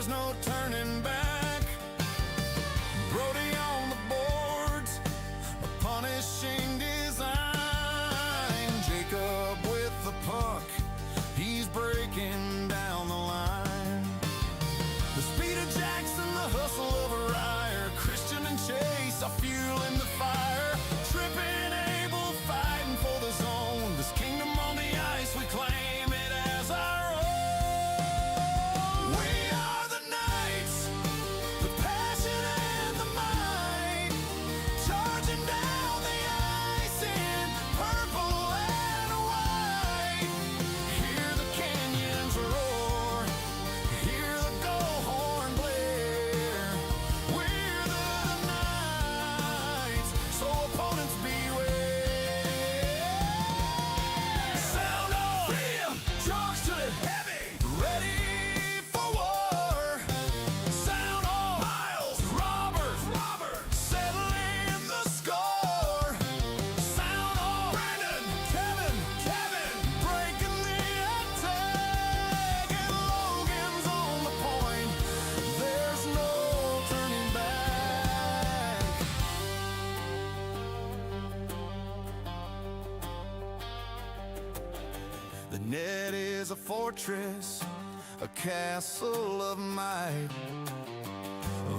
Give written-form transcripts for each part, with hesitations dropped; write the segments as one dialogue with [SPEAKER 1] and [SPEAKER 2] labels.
[SPEAKER 1] there's no turning back. Brody on the boards, a punishing design. Jacob with the puck, he's breaking down the line. The speed of Jackson, the hustle of a Ryer, Christian and Chase are fueling the fire. Tripping, Abel fighting for the zone. This kingdom on the ice, we claim it as our own. We are the Knights, the passion and the might, charging down the ice in purple and white. Hear the canyons roar, hear the goal horn blare. We're the Knights, so opponents beware. Sound off, freedom, charge to the heavy, ready for war. Sound off, Miles, Robert, settling the score. Sound off, Brandon, Kevin, breaking the attack. And Logan's on the point, there's no turning back. The net is a fortress, a castle of might,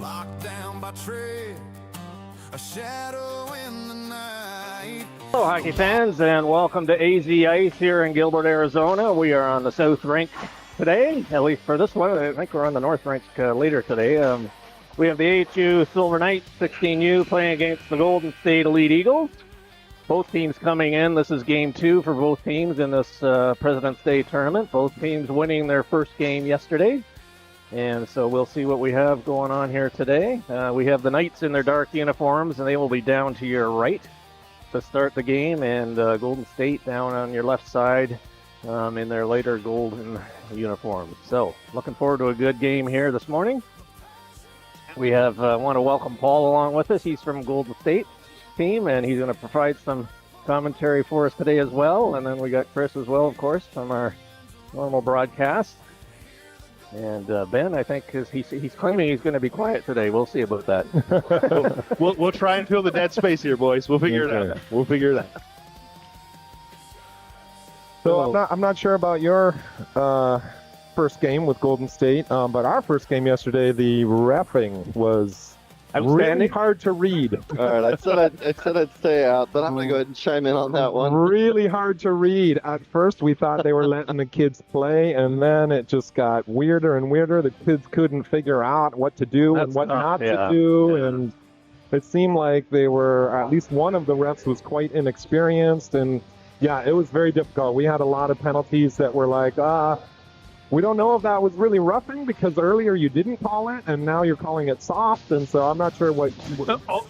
[SPEAKER 1] locked down by trade, a shadow in the night.
[SPEAKER 2] Hello, hockey fans, and welcome to AZ Ice here in Gilbert, Arizona. We are on the South Rink today, at least for this one. I think we're on the North Rink later today. We have the AHU Silver Knights 16U playing against the Golden State Elite Eagles. Both teams coming in. This is game 2 for both teams in this President's Day tournament. Both teams winning their first game yesterday. And so we'll see what we have going on here today. We have the Knights in their dark uniforms, and they will be down to your right to start the game, and Golden State down on your left side in their lighter golden uniforms. So looking forward to a good game here this morning. We have want to welcome Paul along with us. He's from Golden State team, and he's going to provide some commentary for us today as well. And then we got Chris as well, of course, from our normal broadcast. And Ben, I think, he's claiming he's going to be quiet today. We'll see about that.
[SPEAKER 3] We'll try and fill the dead space here, boys. We'll figure it out. We'll figure it out.
[SPEAKER 4] So I'm not sure about your first game with Golden State, but our first game yesterday, the reffing was really hard to read.
[SPEAKER 5] All right, I said I'd stay out, but I'm going to go ahead and chime in on that one.
[SPEAKER 4] Really hard to read. At first, we thought they were letting the kids play, and then it just got weirder and weirder. The kids couldn't figure out what to do and what not to do, and it seemed like they were, at least one of the refs was quite inexperienced, and yeah, it was very difficult. We had a lot of penalties that were like, we don't know if that was really roughing because earlier you didn't call it and now you're calling it soft, and so I'm not sure what.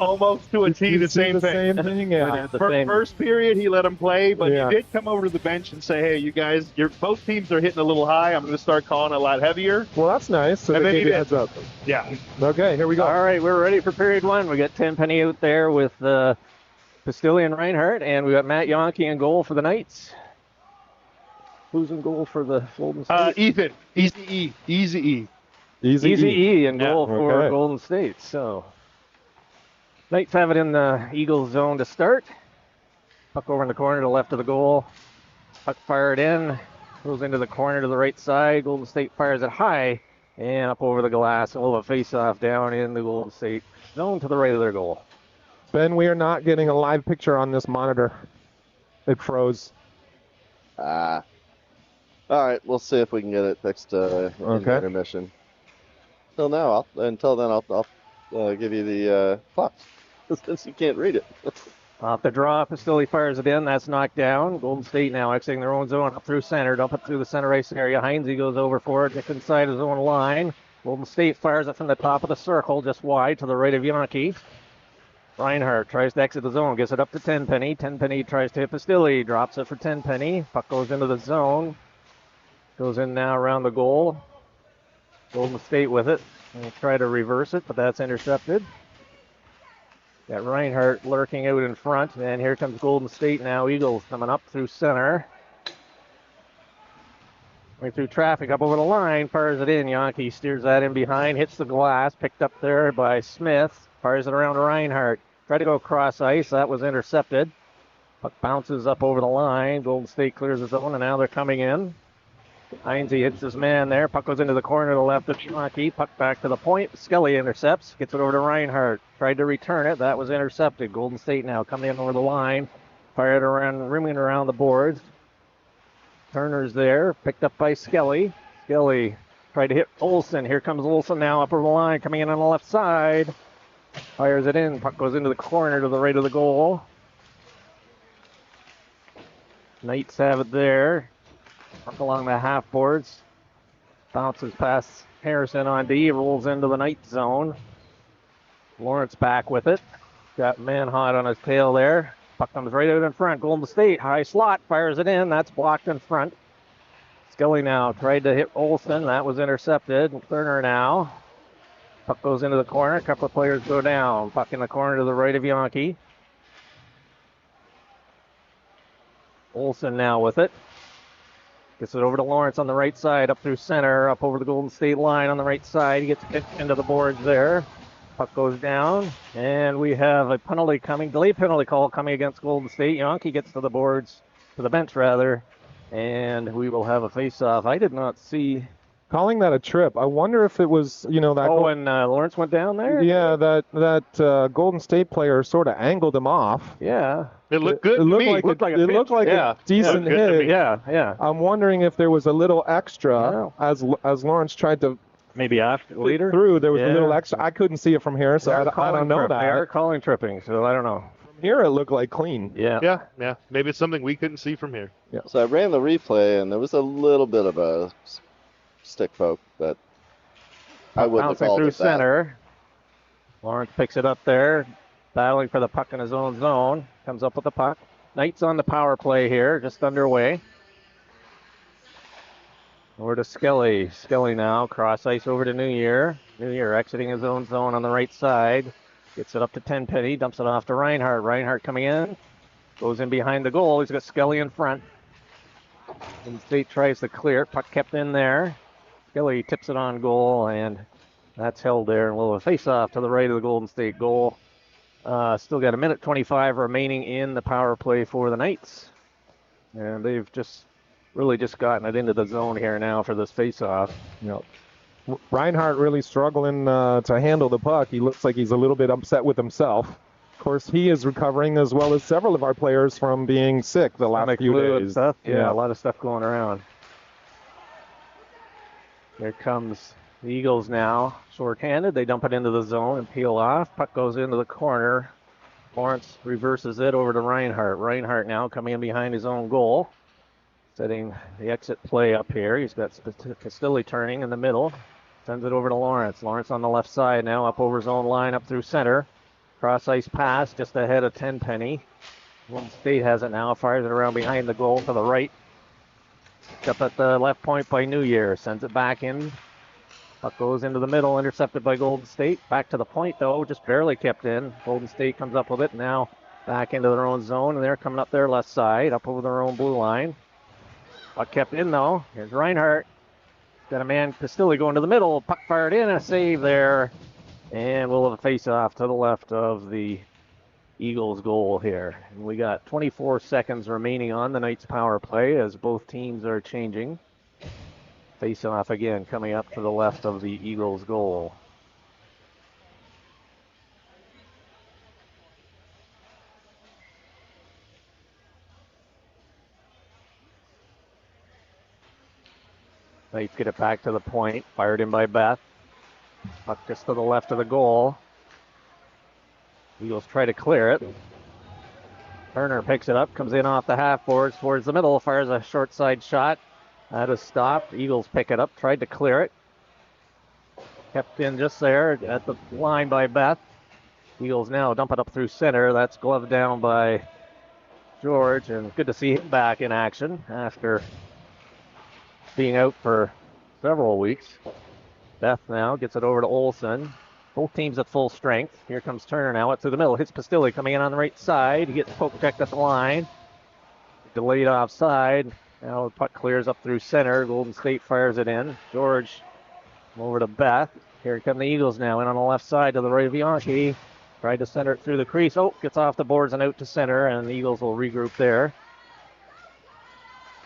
[SPEAKER 3] Almost to a T, the same thing.
[SPEAKER 4] Yeah.
[SPEAKER 3] First period, he let him play, but he did come over to the bench and say, "Hey, you guys, both teams are hitting a little high. I'm going to start calling a lot heavier."
[SPEAKER 4] Well, that's nice. So
[SPEAKER 3] And
[SPEAKER 4] they
[SPEAKER 3] then
[SPEAKER 4] gave
[SPEAKER 3] he
[SPEAKER 4] you a heads up.
[SPEAKER 3] Yeah.
[SPEAKER 4] Okay, here we go.
[SPEAKER 2] All right, we're ready for period 1. We got Tenpenny out there with Pastilli and Reinhardt, and we got Matt Yonke in goal for the Knights. Who's in goal for the Golden State?
[SPEAKER 3] Ethan. Easy E.
[SPEAKER 4] Easy
[SPEAKER 2] E in goal
[SPEAKER 4] Yeah,
[SPEAKER 2] for
[SPEAKER 4] okay.
[SPEAKER 2] Golden State. So Knights have it in the Eagles zone to start. Puck over in the corner to the left of the goal. Puck fired in. Goes into the corner to the right side. Golden State fires it high and up over the glass. And we'll have a face-off down in the Golden State zone to the right of their goal.
[SPEAKER 4] Ben, we are not getting a live picture on this monitor. It froze.
[SPEAKER 5] All right, we'll see if we can get it fixed in the intermission. Until then, I'll give you the Fox, since you can't read it.
[SPEAKER 2] Off the draw, Pastilli fires it in. That's knocked down. Golden State now exiting their own zone up through center. Dump it through the center ice area. Heinze goes over for it, gets inside his own line. Golden State fires it from the top of the circle, just wide to the right of Yonke. Reinhardt tries to exit the zone, gets it up to Tenpenny. Tenpenny tries to hit Pastilli, drops it for Tenpenny. Puck goes into the zone. Goes in now around the goal. Golden State with it. We'll try to reverse it, but that's intercepted. Got Reinhardt lurking out in front, and here comes Golden State now. Eagles coming up through center. Going through traffic up over the line, fires it in. Yankee steers that in behind, hits the glass, picked up there by Smith, fires it around to Reinhardt. Tried to go cross ice, that was intercepted. Puck bounces up over the line. Golden State clears the zone, and now they're coming in. Heinze hits his man there. Puck goes into the corner to the left of Yankee. Puck back to the point. Skelly intercepts, gets it over to Reinhardt. Tried to return it, that was intercepted. Golden State now coming in over the line, fired around, rimming around the boards. Turner's there, picked up by Skelly. Skelly tried to hit Olsen. Here comes Olsen now up over the line, coming in on the left side. Fires it in. Puck goes into the corner to the right of the goal. Knights have it there. Puck along the half boards. Bounces past Harrison on D. Rolls into the Knight zone. Lawrence back with it. Got Manhot on his tail there. Puck comes right out in front. Golden State, high slot, fires it in. That's blocked in front. Skelly now tried to hit Olsen. That was intercepted. Turner now. Puck goes into the corner. A couple of players go down. Puck in the corner to the right of Yankee. Olsen now with it. Gets it over to Lawrence on the right side, up through center, up over the Golden State line on the right side. He gets hit into the boards there. Puck goes down, and we have a penalty coming, delayed penalty call coming against Golden State. Yankee gets to the boards, to the bench rather, and we will have a face-off. I did not see.
[SPEAKER 4] Calling that a trip. I wonder if it was, that.
[SPEAKER 2] Oh, and Lawrence went down there?
[SPEAKER 4] Yeah, that Golden State player sort of angled him off.
[SPEAKER 2] Yeah.
[SPEAKER 3] It looked good
[SPEAKER 4] it
[SPEAKER 3] to
[SPEAKER 4] looked
[SPEAKER 3] me.
[SPEAKER 4] Like it looked like a decent hit.
[SPEAKER 2] Yeah.
[SPEAKER 4] I'm wondering if there was a little extra as Lawrence tried to
[SPEAKER 2] maybe after later
[SPEAKER 4] through. There was a little extra. I couldn't see it from here, so I don't know that.
[SPEAKER 2] They are calling tripping, so I don't know.
[SPEAKER 4] From here, it looked like clean.
[SPEAKER 3] Yeah. Maybe it's something we couldn't see from here.
[SPEAKER 4] Yeah.
[SPEAKER 5] So I ran the replay, and there was a little bit of a stick poke, but I wouldn't have called
[SPEAKER 2] through
[SPEAKER 5] it
[SPEAKER 2] center. Lawrence picks it up there, battling for the puck in his own zone. Comes up with the puck. Knights on the power play here, just underway. Over to Skelly. Skelly now, cross ice over to New Year. New Year exiting his own zone on the right side. Gets it up to Tenpenny, dumps it off to Reinhardt. Reinhardt coming in, goes in behind the goal. He's got Skelly in front. And State tries to clear. Puck kept in there. Skelly tips it on goal, and that's held there. And we'll have a face-off to the right of the Golden State goal. Still got a minute 25 remaining in the power play for the Knights. And they've just gotten it into the zone here now for this face-off.
[SPEAKER 4] Reinhardt really struggling to handle the puck. He looks like he's a little bit upset with himself. Of course, he is recovering as well as several of our players from being sick the last few days.
[SPEAKER 2] Stuff. Yeah, a lot of stuff going around. Here comes the Eagles now. Short-handed, they dump it into the zone and peel off. Puck goes into the corner. Lawrence reverses it over to Reinhardt. Reinhardt now coming in behind his own goal. Setting the exit play up here. He's got Castilli turning in the middle. Sends it over to Lawrence. Lawrence on the left side now, up over his own line, up through center. Cross ice pass just ahead of Tenpenny. Golden State has it now. Fires it around behind the goal to the right. Up at the left point by New Year. Sends it back in. Puck goes into the middle, intercepted by Golden State. Back to the point, though, just barely kept in. Golden State comes up with it now. Back into their own zone, and they're coming up their left side, up over their own blue line. Puck kept in, though. Here's Reinhardt. Got a man, Castilli, going to the middle. Puck fired in, a save there. And we'll have a face-off to the left of the Eagles' goal here. And we got 24 seconds remaining on the Knights' power play as both teams are changing. Face-off again coming up to the left of the Eagles' goal. Knights get it back to the point. Fired in by Beth. Puck just to the left of the goal. Eagles try to clear it. Turner picks it up, comes in off the half boards towards the middle, fires a short side shot. That is stopped. Eagles pick it up, tried to clear it. Kept in just there at the line by Beth. Eagles now dump it up through center. That's gloved down by George, and good to see him back in action after being out for several weeks. Beth now gets it over to Olsen. Both teams at full strength. Here comes Turner now up to the middle. Hits Pastilli coming in on the right side. He gets poke checked at the line. Delayed offside. Now the puck clears up through center. Golden State fires it in. George over to Beth. Here come the Eagles now. In on the left side to the right of Bianchi. Tried to center it through the crease. Oh, gets off the boards and out to center, and the Eagles will regroup there.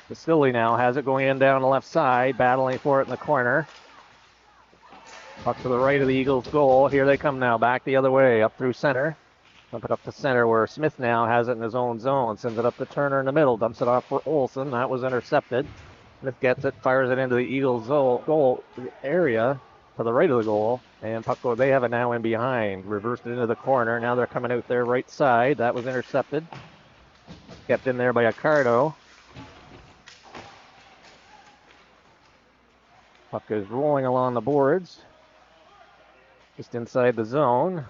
[SPEAKER 2] Vasily now has it going in down the left side, battling for it in the corner. Puck to the right of the Eagles' goal. Here they come now, back the other way, up through center. Dump it up to center where Smith now has it in his own zone. Sends it up to Turner in the middle. Dumps it off for Olsen. That was intercepted. Smith gets it, fires it into the Eagles' goal area to the right of the goal. And puck, they have it now in behind. Reversed it into the corner. Now they're coming out their right side. That was intercepted. Kept in there by Accardo. Puck is rolling along the boards. Just inside the zone.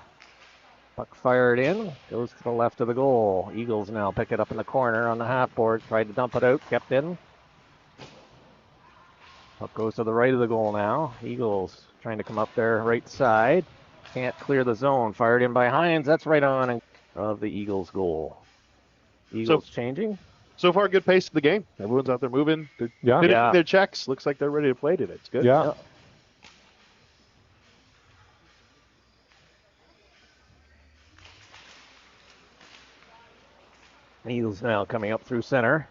[SPEAKER 2] Puck fired in. Goes to the left of the goal. Eagles now pick it up in the corner on the half board. Tried to dump it out. Kept in. Puck goes to the right of the goal now. Eagles trying to come up their right side. Can't clear the zone. Fired in by Hines. That's right on of the Eagles' goal. Eagles changing.
[SPEAKER 3] So far, good pace of the game. Everyone's out there moving. They're finishing their checks. Looks like they're ready to play today. It's good.
[SPEAKER 4] Yeah.
[SPEAKER 2] Eagles now coming up through center.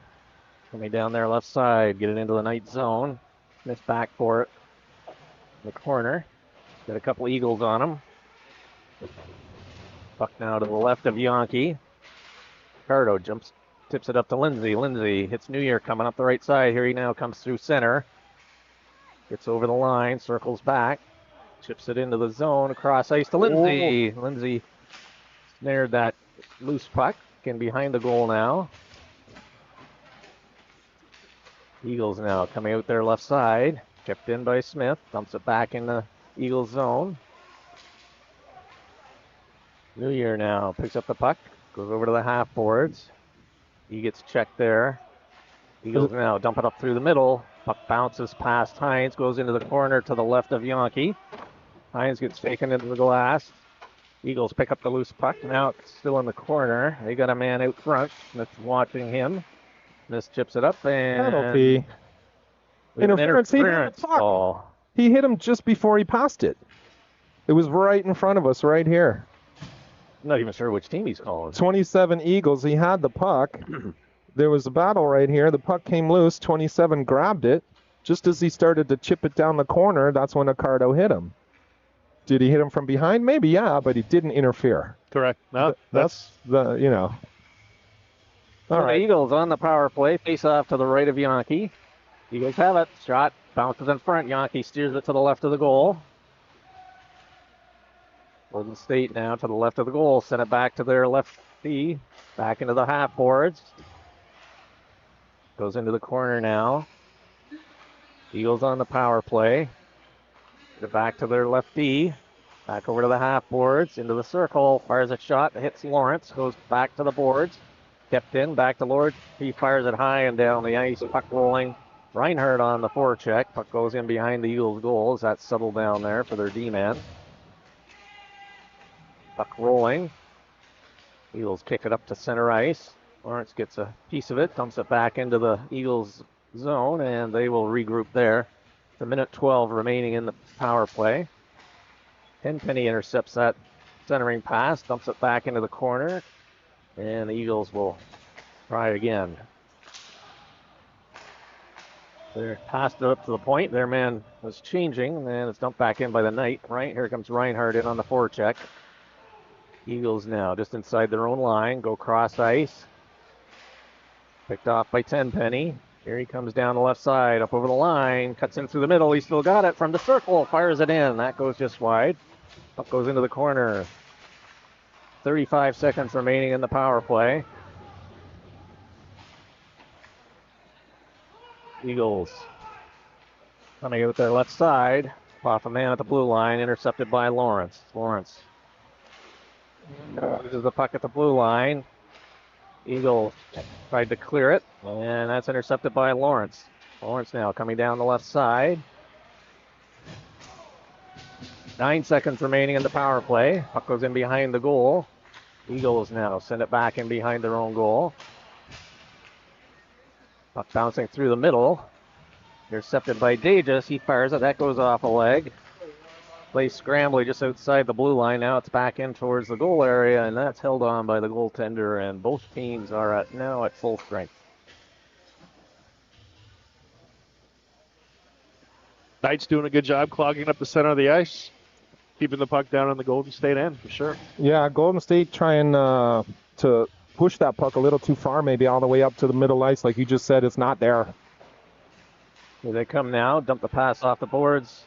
[SPEAKER 2] Coming down their left side. Get it into the night zone. Smith back for it. In the corner. Got a couple Eagles on him. Puck now to the left of Yankee. Cardo tips it up to Lindsay. Lindsay hits New Year coming up the right side. Here he now comes through center. Gets over the line, circles back. Chips it into the zone, across ice to Lindsay. Oh. Lindsay snared that loose puck. In behind the goal now. Eagles now coming out their left side. Kept in by Smith. Dumps it back in the Eagles zone. New Year now picks up the puck. Goes over to the half boards. He gets checked there. Eagles now dump it up through the middle. Puck bounces past Hines. Goes into the corner to the left of Yankee. Hines gets taken into the glass. Eagles pick up the loose puck. Now it's still in the corner. They got a man out front. Smith's watching him. Smith chips it up and
[SPEAKER 4] penalty. Interference. He hit the puck. He hit him just before he passed it. It was right in front of us, right here.
[SPEAKER 2] I'm not even sure which team he's calling.
[SPEAKER 4] 27 Eagles. He had the puck. There was a battle right here. The puck came loose. 27 grabbed it. Just as he started to chip it down the corner, that's when Accardo hit him. Did he hit him from behind? Maybe, yeah, but he didn't interfere.
[SPEAKER 3] Correct. No,
[SPEAKER 4] that's the,
[SPEAKER 2] All right. The Eagles on the power play. Face off to the right of Yankee. Eagles have it. Shot bounces in front. Yankee steers it to the left of the goal. Golden State now to the left of the goal. Send it back to their left D. Back into the half boards. Goes into the corner now. Eagles on the power play. Back to their left D. Back over to the half boards. Into the circle. Fires a shot. Hits Lawrence. Goes back to the boards. Kept in. Back to Lord. He fires it high and down the ice. Puck rolling. Reinhardt on the forecheck. Puck goes in behind the Eagles' goals. That's settled down there for their D-man. Puck rolling. Eagles kick it up to center ice. Lawrence gets a piece of it. Dumps it back into the Eagles' zone. And they will regroup there. A minute 12 remaining in the power play. Tenpenny intercepts that centering pass, dumps it back into the corner, and the Eagles will try again. They're passed it up to the point. Their man was changing, and it's dumped back in by the Knight. Right here comes Reinhardt in on the forecheck. Eagles now just inside their own line, go cross ice. Picked off by Tenpenny. Here he comes down the left side, up over the line, cuts in through the middle. He's still got it from the circle, fires it in. That goes just wide. Puck goes into the corner. 35 seconds remaining in the power play. Eagles coming out their left side. Off a man at the blue line, intercepted by Lawrence. Lawrence loses the puck at the blue line. Eagles tried to clear it, and that's intercepted by Lawrence. Lawrence now coming down the left side. 9 seconds remaining in the power play. Puck goes in behind the goal. Eagles now send it back in behind their own goal. Puck bouncing through the middle. Intercepted by Davis. He fires it. That goes off a leg. Play scrambly just outside the blue line. Now it's back in towards the goal area, and that's held on by the goaltender, and both teams are now at full strength.
[SPEAKER 3] Knights doing a good job clogging up the center of the ice, keeping the puck down on the Golden State end for sure.
[SPEAKER 4] Yeah, Golden State trying to push that puck a little too far, maybe all the way up to the middle ice. Like you just said, it's not there.
[SPEAKER 2] Here they come now. Dump the pass off the boards.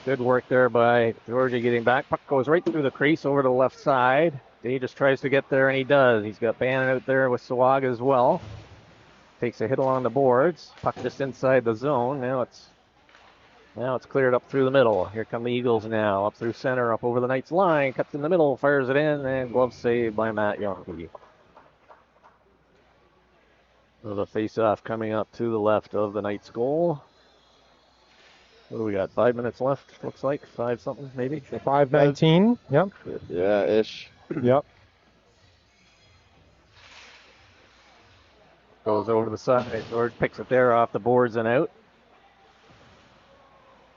[SPEAKER 2] Good work there by Georgia getting back. Puck goes right through the crease over to the left side. He just tries to get there, and he does. He's got Bannon out there with Sawaga as well. Takes a hit along the boards. Puck just inside the zone. Now it's cleared up through the middle. Here come the Eagles now. Up through center, up over the Knights line. Cuts in the middle, fires it in, and glove saved by Matt Yonke. So the face-off coming up to the left of the Knights goal. What do we got? 5 minutes left, looks like. 5 something, maybe?
[SPEAKER 4] 5:19. Yep.
[SPEAKER 5] Yeah, ish.
[SPEAKER 4] Yep.
[SPEAKER 2] Goes over to the side. George picks it there off the boards and out.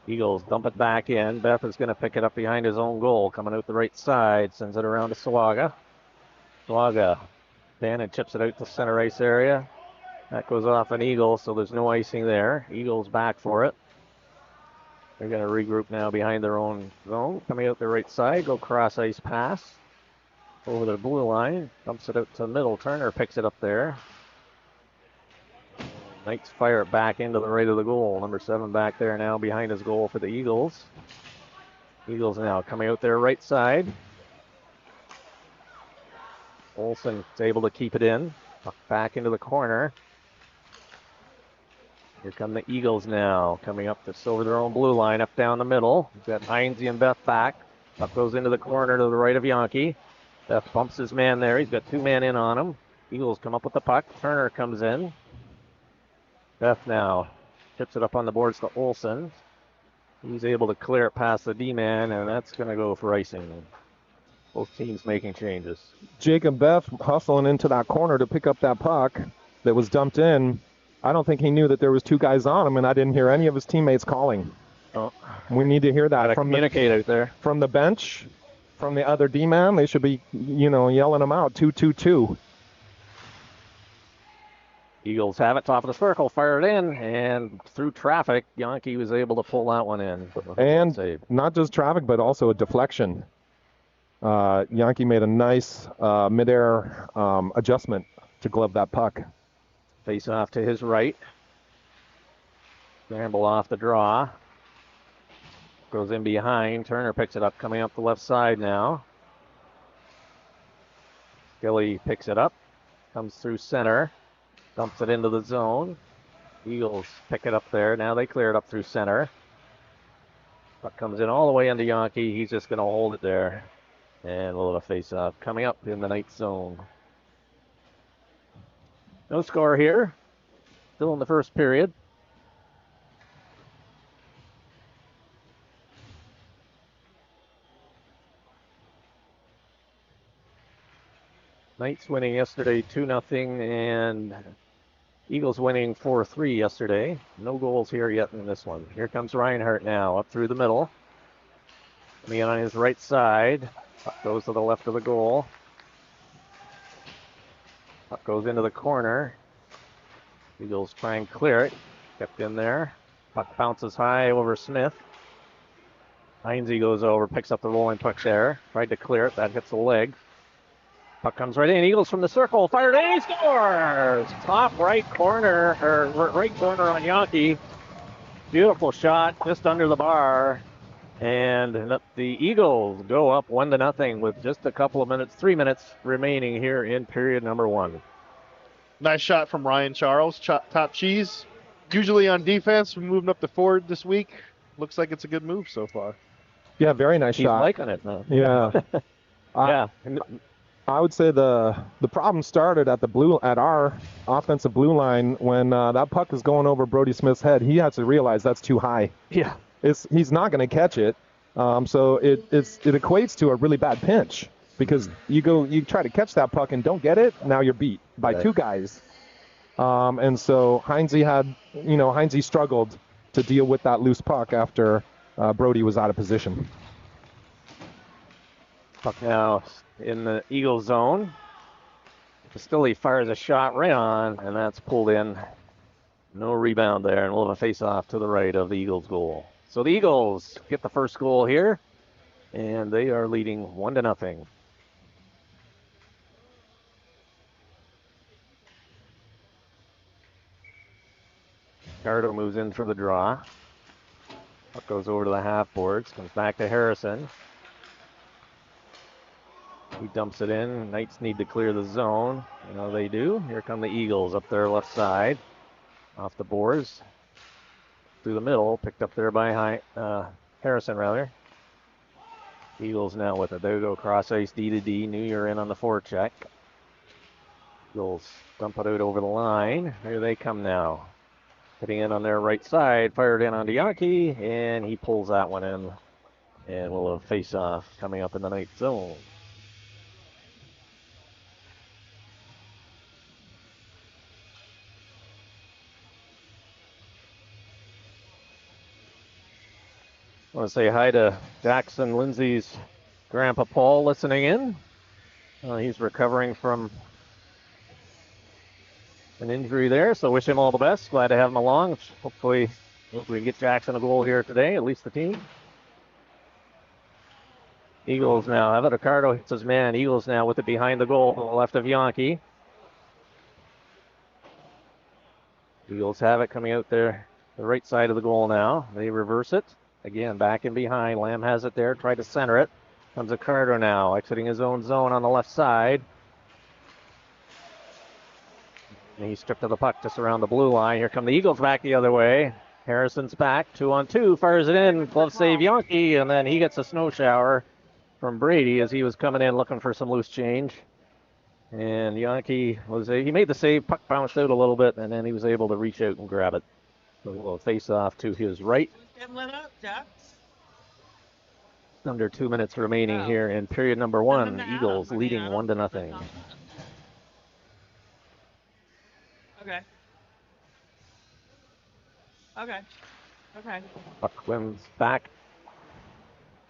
[SPEAKER 2] Eagles dump it back in. Beth is going to pick it up behind his own goal. Coming out the right side. Sends it around to Sawaga. Sawaga. Bannon chips it out to center ice area. That goes off an Eagle, so there's no icing there. Eagles back for it. They're going to regroup now behind their own zone. Coming out the right side, go cross ice pass. Over the blue line, dumps it out to the middle. Turner picks it up there. Knights fire it back into the right of the goal. Number 7 back there now behind his goal for the Eagles. Eagles now coming out there right side. Olsen is able to keep it in. Back into the corner. Here come the Eagles now, coming up just over their own blue line, up down the middle. We've got Heinze and Beth back. Puck goes into the corner to the right of Yonke. Beth bumps his man there. He's got 2 men in on him. Eagles come up with the puck. Turner comes in. Beth now tips it up on the boards to Olsen. He's able to clear it past the D-man, and that's going to go for icing. Both teams making changes.
[SPEAKER 4] Jacob Beth hustling into that corner to pick up that puck that was dumped in. I don't think he knew that there was 2 guys on him, and I didn't hear any of his teammates calling.
[SPEAKER 2] Oh.
[SPEAKER 4] We need to hear that from
[SPEAKER 2] out there.
[SPEAKER 4] From the bench, from the other D-man. They should be, yelling them out. 2-2-2.
[SPEAKER 2] Eagles have it, top of the circle, fire it in, and through traffic, Yonke was able to pull that one in.
[SPEAKER 4] And
[SPEAKER 2] save.
[SPEAKER 4] Not just traffic, but also a deflection. Yonke made a nice midair adjustment to glove that puck.
[SPEAKER 2] Face off to his right. Scramble off the draw. Goes in behind. Turner picks it up, coming up the left side now. Gilly picks it up, comes through center, dumps it into the zone. Eagles pick it up there. Now they clear it up through center. Puck comes in all the way into Yonke. He's just going to hold it there. And a little face-off coming up in the Knights zone. No score here. Still in the first period. Knights winning yesterday 2-0, and Eagles winning 4-3 yesterday. No goals here yet in this one. Here comes Reinhardt now, up through the middle. Coming in on his right side. Puck goes to the left of the goal. Puck goes into the corner. Eagles try and clear it. Kept in there. Puck bounces high over Smith. Heinze goes over, picks up the rolling puck there. Tried to clear it. That hits the leg. Puck comes right in. Eagles from the circle. Fired in. He scores! Top right corner, or right corner on Yonke. Beautiful shot just under the bar. And the Eagles go up 1-0 with just a couple of minutes, 3 minutes remaining here in period number 1.
[SPEAKER 3] Nice shot from Ryan Charles, top cheese. Usually on defense, we're moving up the forward this week. Looks like it's a good move so far.
[SPEAKER 4] Yeah, very nice shot.
[SPEAKER 2] He's liking it now.
[SPEAKER 4] Yeah.
[SPEAKER 2] Yeah.
[SPEAKER 4] I would say the problem started at our offensive blue line when that puck is going over Brody Smith's head. He has to realize that's too high.
[SPEAKER 2] Yeah.
[SPEAKER 4] He's not going to catch it. So it equates to a really bad pinch because you try to catch that puck and don't get it. Now you're beat by 2 guys. And so Heinze struggled to deal with that loose puck after Brody was out of position.
[SPEAKER 2] Puck now in the Eagles zone. Castilli fires a shot right on, and that's pulled in. No rebound there, and we'll have a face-off to the right of the Eagles' goal. So the Eagles get the first goal here, and they are leading 1-0. Cardo moves in for the draw. Puck goes over to the half boards, comes back to Harrison. He dumps it in. Knights need to clear the zone. They do. Here come the Eagles up their left side. Off the boards. Through the middle. Picked up there by Harrison, rather. Eagles now with it. They go cross ice D to D. New Year in on the forecheck. Eagles dump it out over the line. Here they come now. Hitting in on their right side. Fired in on Yankee. And he pulls that one in. And we'll have face-off coming up in the Knights zone. I want to say hi to Jackson Lindsay's grandpa Paul listening in. He's recovering from an injury there, so wish him all the best. Glad to have him along. Hopefully we can get Jackson a goal here today, at least the team. Eagles now have it. Ricardo hits his man. Eagles now with it behind the goal to the left of Yankee. Eagles have it coming out there, the right side of the goal now. They reverse it. Again, back and behind. Lamb has it there. Try to center it. Comes Ricardo now, exiting his own zone on the left side. And he's stripped of the puck just around the blue line. Here come the Eagles back the other way. Harrison's back, 2-on-2, fires it in. Glove save Yankee, and then he gets a snow shower from Brady as he was coming in looking for some loose change. And Yankee he made the save, puck bounced out a little bit, and then he was able to reach out and grab it. So we'll face off to his right. Under 2 minutes remaining here in period number one. Eagles leading 1-0.
[SPEAKER 6] Okay.
[SPEAKER 2] Puck wins back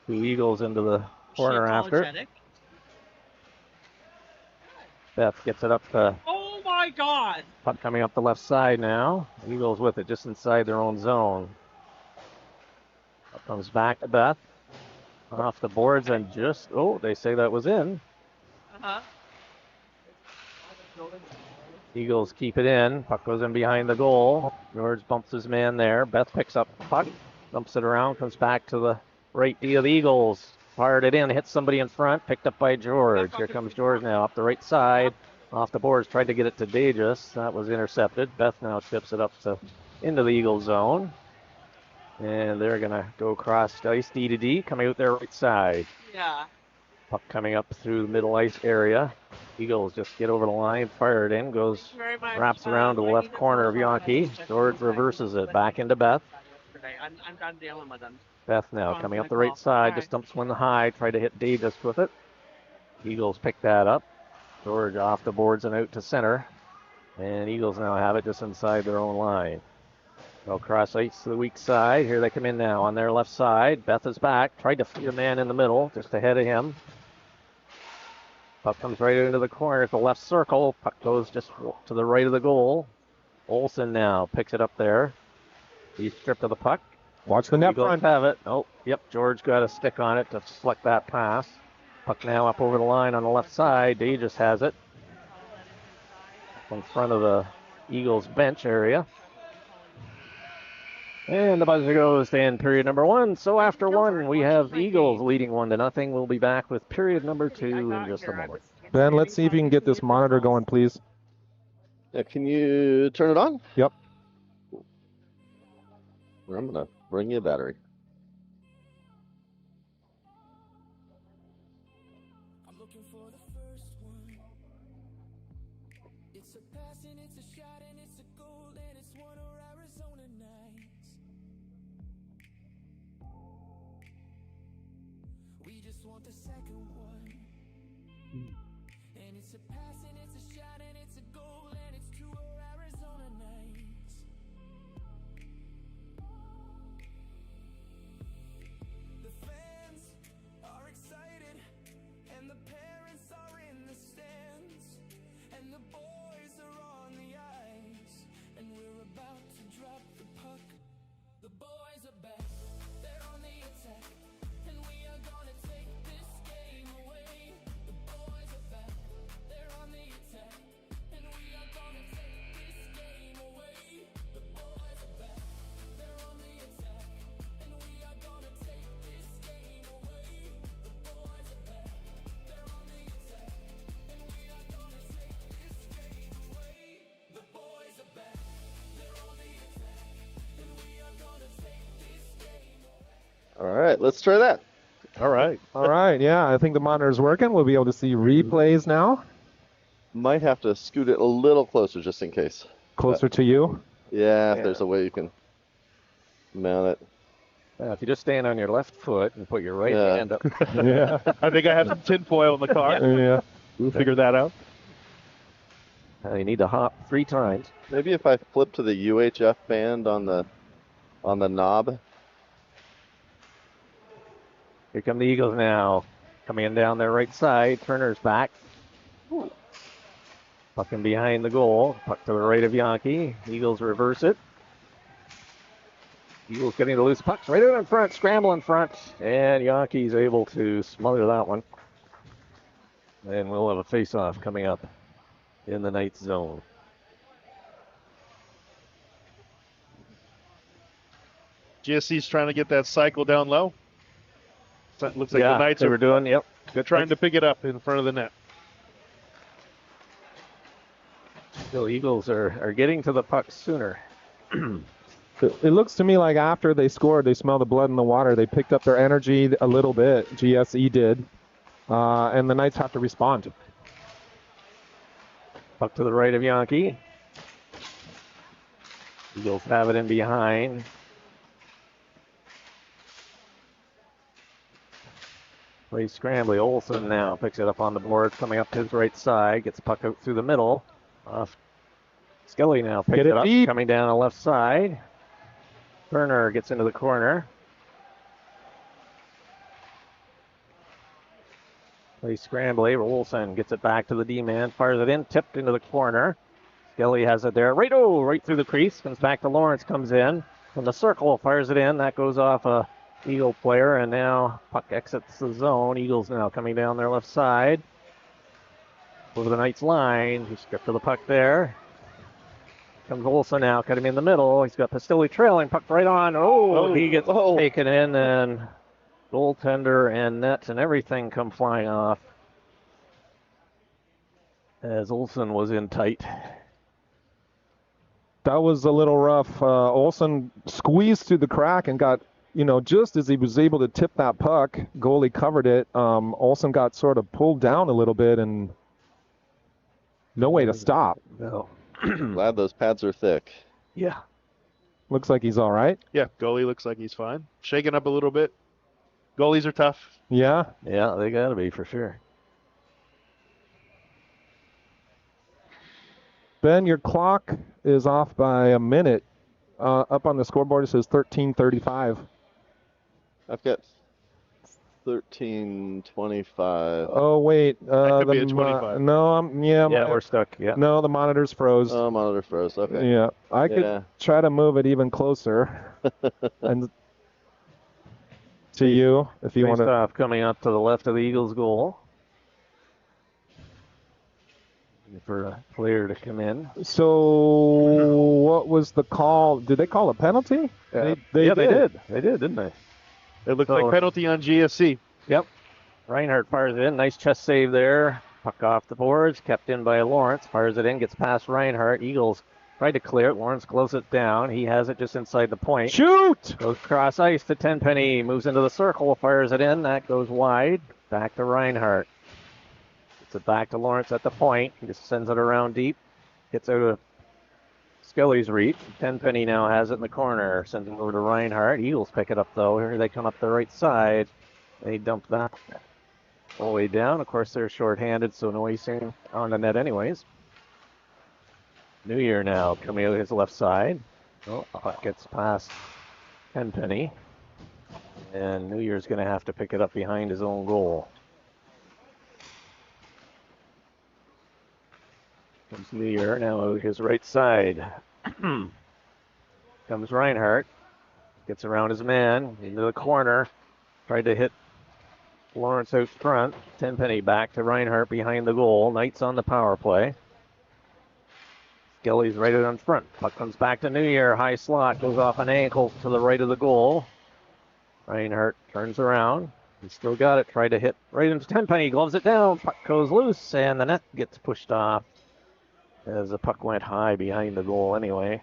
[SPEAKER 2] to Eagles into the corner after. Beth gets it up to.
[SPEAKER 6] Oh my God!
[SPEAKER 2] Puck coming up the left side now. Eagles with it just inside their own zone. Puck comes back to Beth. Off the boards and they say that was in. Eagles keep it in. Puck goes in behind the goal. George bumps his man there. Beth picks up the puck, dumps it around, comes back to the right D of the Eagles. Fired it in, hits somebody in front, picked up by George. Here comes George now up the right side. Off the boards, tried to get it to Davis. That was intercepted. Beth now chips it up into the Eagles zone. And they're going to go across ice D to D, coming out their right side.
[SPEAKER 6] Yeah.
[SPEAKER 2] Puck coming up through the middle ice area. Eagles just get over the line, fire it in, wraps around to the left corner of Yankee. George reverses it back into Beth.
[SPEAKER 6] I'm done dealing with them.
[SPEAKER 2] Beth now coming up the right side, just dumps one high, tried to hit Davis with it. Eagles pick that up. George off the boards and out to center. And Eagles now have it just inside their own line. They'll cross ice to the weak side. Here they come in now on their left side. Beth is back. Tried to feed a man in the middle, just ahead of him. Puck comes right into the corner at the left circle. Puck goes just to the right of the goal. Olsen now picks it up there. He's stripped of the puck.
[SPEAKER 4] Watch the net front.
[SPEAKER 2] Have it. Oh, yep. George got a stick on it to select that pass. Puck now up over the line on the left side. Davis has it. In front of the Eagles bench area. And the buzzer goes to end period number one. So after one, we have Eagles leading 1-0. We'll be back with period number two in just a moment.
[SPEAKER 4] Ben, let's see if you can get this monitor going, please.
[SPEAKER 5] Yeah, can you turn it on?
[SPEAKER 4] Yep.
[SPEAKER 5] I'm going to bring you a battery.
[SPEAKER 1] I'm looking for the first one. It's a pass and it's a shot and it's a goal and it's one of Arizona nights. We just want the second one. And it's a pass and it's a shot and it's a goal and it's two of Arizona.
[SPEAKER 5] All right, let's try that.
[SPEAKER 3] All right.
[SPEAKER 4] All right, yeah, I think the monitor's working. We'll be able to see replays now.
[SPEAKER 5] Might have to scoot it a little closer just in case.
[SPEAKER 4] Closer to you.
[SPEAKER 5] Yeah, if there's a way you can mount it.
[SPEAKER 2] If you just stand on your left foot and put your right
[SPEAKER 5] Yeah.
[SPEAKER 2] hand up.
[SPEAKER 4] Yeah.
[SPEAKER 3] I think I have some tinfoil in the car.
[SPEAKER 4] Yeah.
[SPEAKER 3] We'll figure that out.
[SPEAKER 2] You need to hop 3 times.
[SPEAKER 5] Maybe if I flip to the UHF band on the knob.
[SPEAKER 2] Here come the Eagles now. Coming in down their right side. Turner's back. Puck in behind the goal. Puck to the right of Yankee. Eagles reverse it. Eagles getting the loose pucks right out in front. Scramble in front. And Yankee's able to smother that one. And we'll have a face-off coming up in the Knights zone.
[SPEAKER 3] GSC's trying to get that cycle down low. So it looks like the Knights
[SPEAKER 2] they
[SPEAKER 3] are
[SPEAKER 2] were doing, yep.
[SPEAKER 3] good trying to pick it up in front of the net.
[SPEAKER 2] Still, Eagles are getting to the puck sooner.
[SPEAKER 4] It looks to me like after they scored, they smelled the blood in the water. They picked up their energy a little bit. GSE did. And the Knights have to respond.
[SPEAKER 2] Puck to the right of Yankee. Eagles have it in behind. Play scrambly. Olsen now picks it up on the board, coming up his right side. Gets the puck out through the middle. Skelly now picks it up,
[SPEAKER 4] deep.
[SPEAKER 2] coming down the left side. Turner gets into the corner. Play scrambly. Olsen gets it back to the D-man. Fires it in, tipped into the corner. Skelly has it there. Right through the crease. Comes back to Lawrence, comes in. From the circle, fires it in. That goes off a Eagle player, and now puck exits the zone. Eagles now coming down their left side. Over the Knights line. He stripped to the puck there. Comes Olsen now, cut him in the middle. He's got Pastilli trailing, puck right on. He gets taken in, and goaltender and net and everything come flying off as Olsen was in tight.
[SPEAKER 4] That was a little rough. Olsen squeezed through the crack and got, just as he was able to tip that puck, goalie covered it. Olsen got sort of pulled down a little bit and no way to stop.
[SPEAKER 2] No.
[SPEAKER 5] Glad those pads are thick.
[SPEAKER 2] Yeah.
[SPEAKER 4] Looks like he's all right.
[SPEAKER 3] Yeah, goalie looks like he's fine. Shaking up a little bit. Goalies are tough.
[SPEAKER 4] Yeah.
[SPEAKER 2] Yeah, they got to be for sure.
[SPEAKER 4] Ben, your clock is off by a minute. Up on the scoreboard it says 13:35.
[SPEAKER 5] I've got 13:25.
[SPEAKER 4] Oh wait,
[SPEAKER 3] That could be a 25.
[SPEAKER 4] No,
[SPEAKER 2] We're stuck. Yeah.
[SPEAKER 4] No, the monitor's froze.
[SPEAKER 5] Oh, monitor froze. Okay.
[SPEAKER 4] Yeah, I could try to move it even closer, and to you if you want to.
[SPEAKER 2] Off coming up to the left of the Eagles' goal. For a player to come in.
[SPEAKER 4] So, what was the call? Did they call a penalty?
[SPEAKER 2] They did. They did, didn't they?
[SPEAKER 3] It looked like penalty on GSC.
[SPEAKER 2] Yep. Reinhardt fires it in. Nice chest save there. Puck off the boards. Kept in by Lawrence. Fires it in. Gets past Reinhardt. Eagles tried to clear it. Lawrence closes it down. He has it just inside the point.
[SPEAKER 4] Shoot!
[SPEAKER 2] Goes cross ice to Tenpenny. Moves into the circle. Fires it in. That goes wide. Back to Reinhardt. Gets it back to Lawrence at the point. He just sends it around deep. Gets out of Skelly's reach. Tenpenny now has it in the corner. Sends it over to Reinhardt. Eagles pick it up, though. Here they come up the right side. They dump that all the way down. Of course, they're shorthanded, so no icing on the net anyways. New Year now coming out his left side. Puck gets past Tenpenny. And New Year's going to have to pick it up behind his own goal. Comes New Year now out his right side. Comes Reinhardt. Gets around his man into the corner. Tried to hit Lawrence out front. Tenpenny back to Reinhardt behind the goal. Knights on the power play. Skelly's right out in front. Puck comes back to New Year. High slot. Goes off an ankle to the right of the goal. Reinhardt turns around. He's still got it. Tried to hit right into Tenpenny. Gloves it down. Puck goes loose. And the net gets pushed off. As the puck went high behind the goal anyway.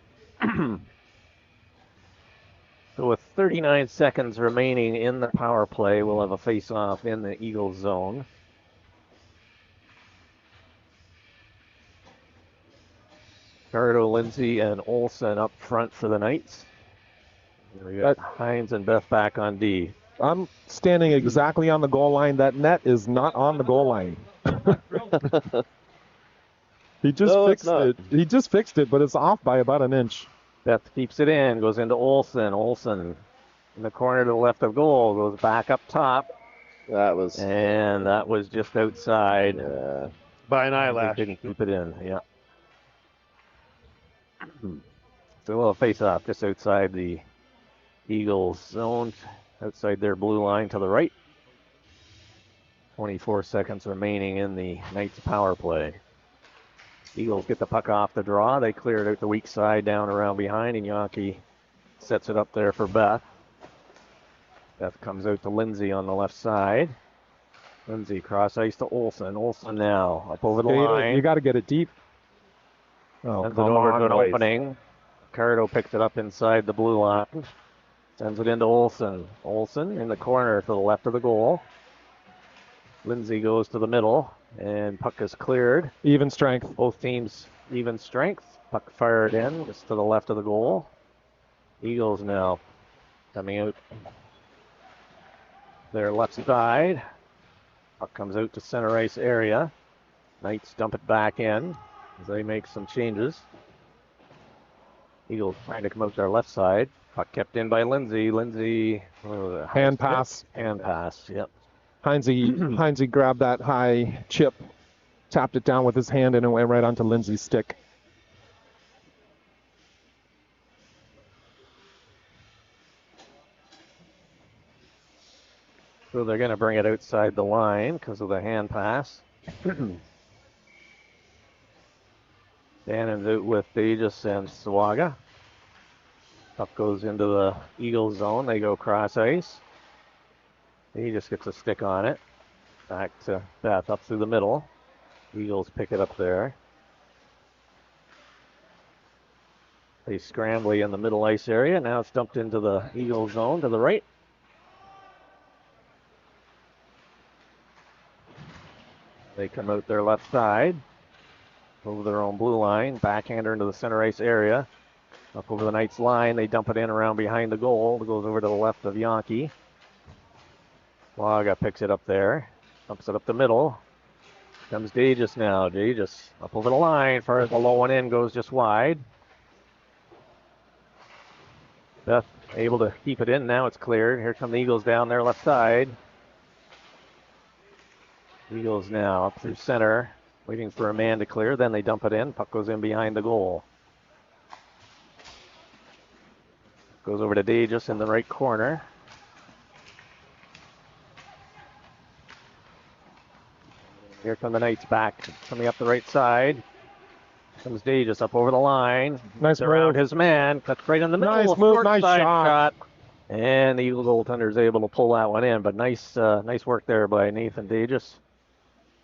[SPEAKER 2] So with 39 seconds remaining in the power play, we'll have a face-off in the Eagles zone. Ricardo, Lindsay, and Olsen up front for the Knights. We got Hines and Beth back on D.
[SPEAKER 4] I'm standing exactly on the goal line. That net is not on the goal line. He just fixed it. He just fixed it, but it's off by about an inch.
[SPEAKER 2] Beth keeps it in, goes into Olsen. Olsen in the corner to the left of goal, goes back up top.
[SPEAKER 5] That was
[SPEAKER 2] just outside.
[SPEAKER 5] Yeah.
[SPEAKER 3] By an eyelash.
[SPEAKER 2] They didn't keep it in, yeah. So we'll face off just outside the Eagles zone, outside their blue line to the right. 24 seconds remaining in the Knights power play. Eagles get the puck off the draw. They clear it out the weak side down around behind, and Yankee sets it up there for Beth. Beth comes out to Lindsay on the left side. Lindsay cross ice to Olsen. Olsen now up over the line.
[SPEAKER 4] You got to get it deep. Oh,
[SPEAKER 2] sends it over to an opening. Ricardo picks it up inside the blue line. Sends it into Olsen. Olsen in the corner to the left of the goal. Lindsay goes to the middle, and puck is cleared.
[SPEAKER 4] Even strength.
[SPEAKER 2] Both teams even strength. Puck fired in just to the left of the goal. Eagles now coming out their left side. Puck comes out to center ice area. Knights dump it back in as they make some changes. Eagles trying to come out their left side. Puck kept in by Lindsay. Lindsay.
[SPEAKER 4] Hand pass.
[SPEAKER 2] Hand pass, yep.
[SPEAKER 4] Heinze grabbed that high chip, tapped it down with his hand, and it went right onto Lindsay's stick.
[SPEAKER 2] So they're going to bring it outside the line because of the hand pass. Dannon's out with Davis and Swaga. Puck goes into the Eagles zone. They go cross ice. He just gets a stick on it. Back to Beth up through the middle. Eagles pick it up there. They scrambly in the middle ice area. Now it's dumped into the Eagles zone to the right. They come out their left side. Over their own blue line. Backhander into the center ice area. Up over the Knights line. They dump it in around behind the goal. It goes over to the left of Yankee. Waga picks it up there. Dumps it up the middle. Comes Davis now. Davis up over the line. Fires the low one in. Goes just wide. Beth able to keep it in. Now it's cleared. Here come the Eagles down their left side. Eagles now up through center. Waiting for a man to clear. Then they dump it in. Puck goes in behind the goal. Goes over to Davis in the right corner. Here come the Knights back, coming up the right side. Comes Davis up over the line.
[SPEAKER 4] Nice
[SPEAKER 2] around
[SPEAKER 4] move.
[SPEAKER 2] His man. Cuts right in the middle.
[SPEAKER 4] Nice move, nice shot.
[SPEAKER 2] And the Eagle goaltender is able to pull that one in. But nice work there by Nathan Davis,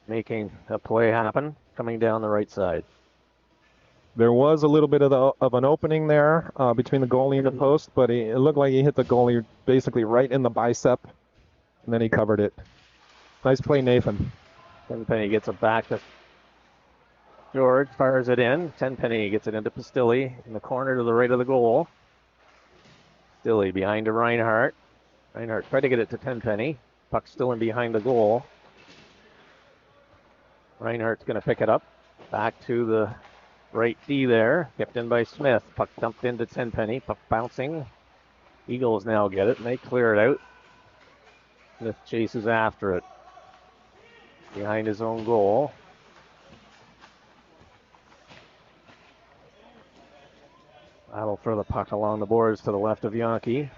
[SPEAKER 2] making a play happen, coming down the right side.
[SPEAKER 4] There was a little bit of an opening there between the goalie and the post, but it looked like he hit the goalie basically right in the bicep, and then he covered it. Nice play, Nathan.
[SPEAKER 2] Tenpenny gets it back to George, fires it in. Tenpenny gets it into Pastilli in the corner to the right of the goal. Pastilli behind to Reinhardt. Reinhardt tried to get it to Tenpenny. Puck still in behind the goal. Reinhardt's going to pick it up. Back to the right D there. Kept in by Smith. Puck dumped into Tenpenny. Puck bouncing. Eagles now get it, and they clear it out. Smith chases after it. Behind his own goal. Battle for the puck along the boards to the left of Yankee.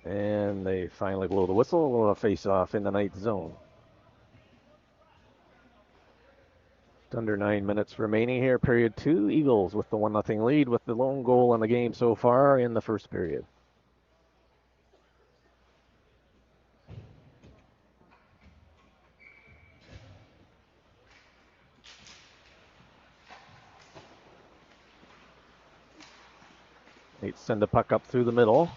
[SPEAKER 2] And they finally blow the whistle. We'll have a face-off in the Knights zone. Just under 9 minutes remaining here, period 2. Eagles with the 1-0 lead with the lone goal in the game so far in the first period. They send the puck up through the middle.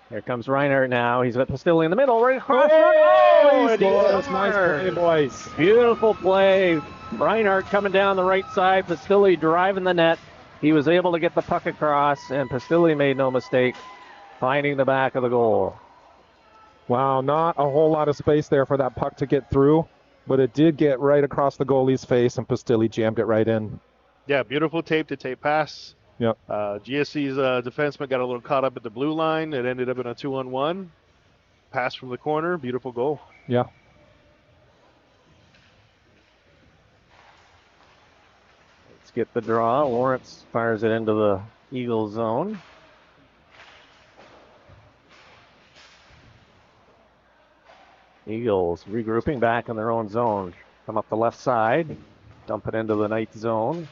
[SPEAKER 2] Here comes Reinhardt now. He's got Pastilli in the middle, right across.
[SPEAKER 4] Oh,
[SPEAKER 2] and
[SPEAKER 4] boys,
[SPEAKER 2] he
[SPEAKER 4] nice play, boys.
[SPEAKER 2] Beautiful play. Reinhardt coming down the right side. Pastilli driving the net. He was able to get the puck across, and Pastilli made no mistake, finding the back of the goal.
[SPEAKER 4] Wow, not a whole lot of space there for that puck to get through, but it did get right across the goalie's face, and Pastilli jammed it right in.
[SPEAKER 3] Yeah, beautiful tape-to-tape pass.
[SPEAKER 4] Yep.
[SPEAKER 3] GSC's defenseman got a little caught up at the blue line. It ended up in a 2-on-1. Pass from the corner. Beautiful goal.
[SPEAKER 4] Yeah.
[SPEAKER 2] Let's get the draw. Lawrence fires it into the Eagles zone. Eagles regrouping back in their own zone. Come up the left side. Dump it into the Knights zone.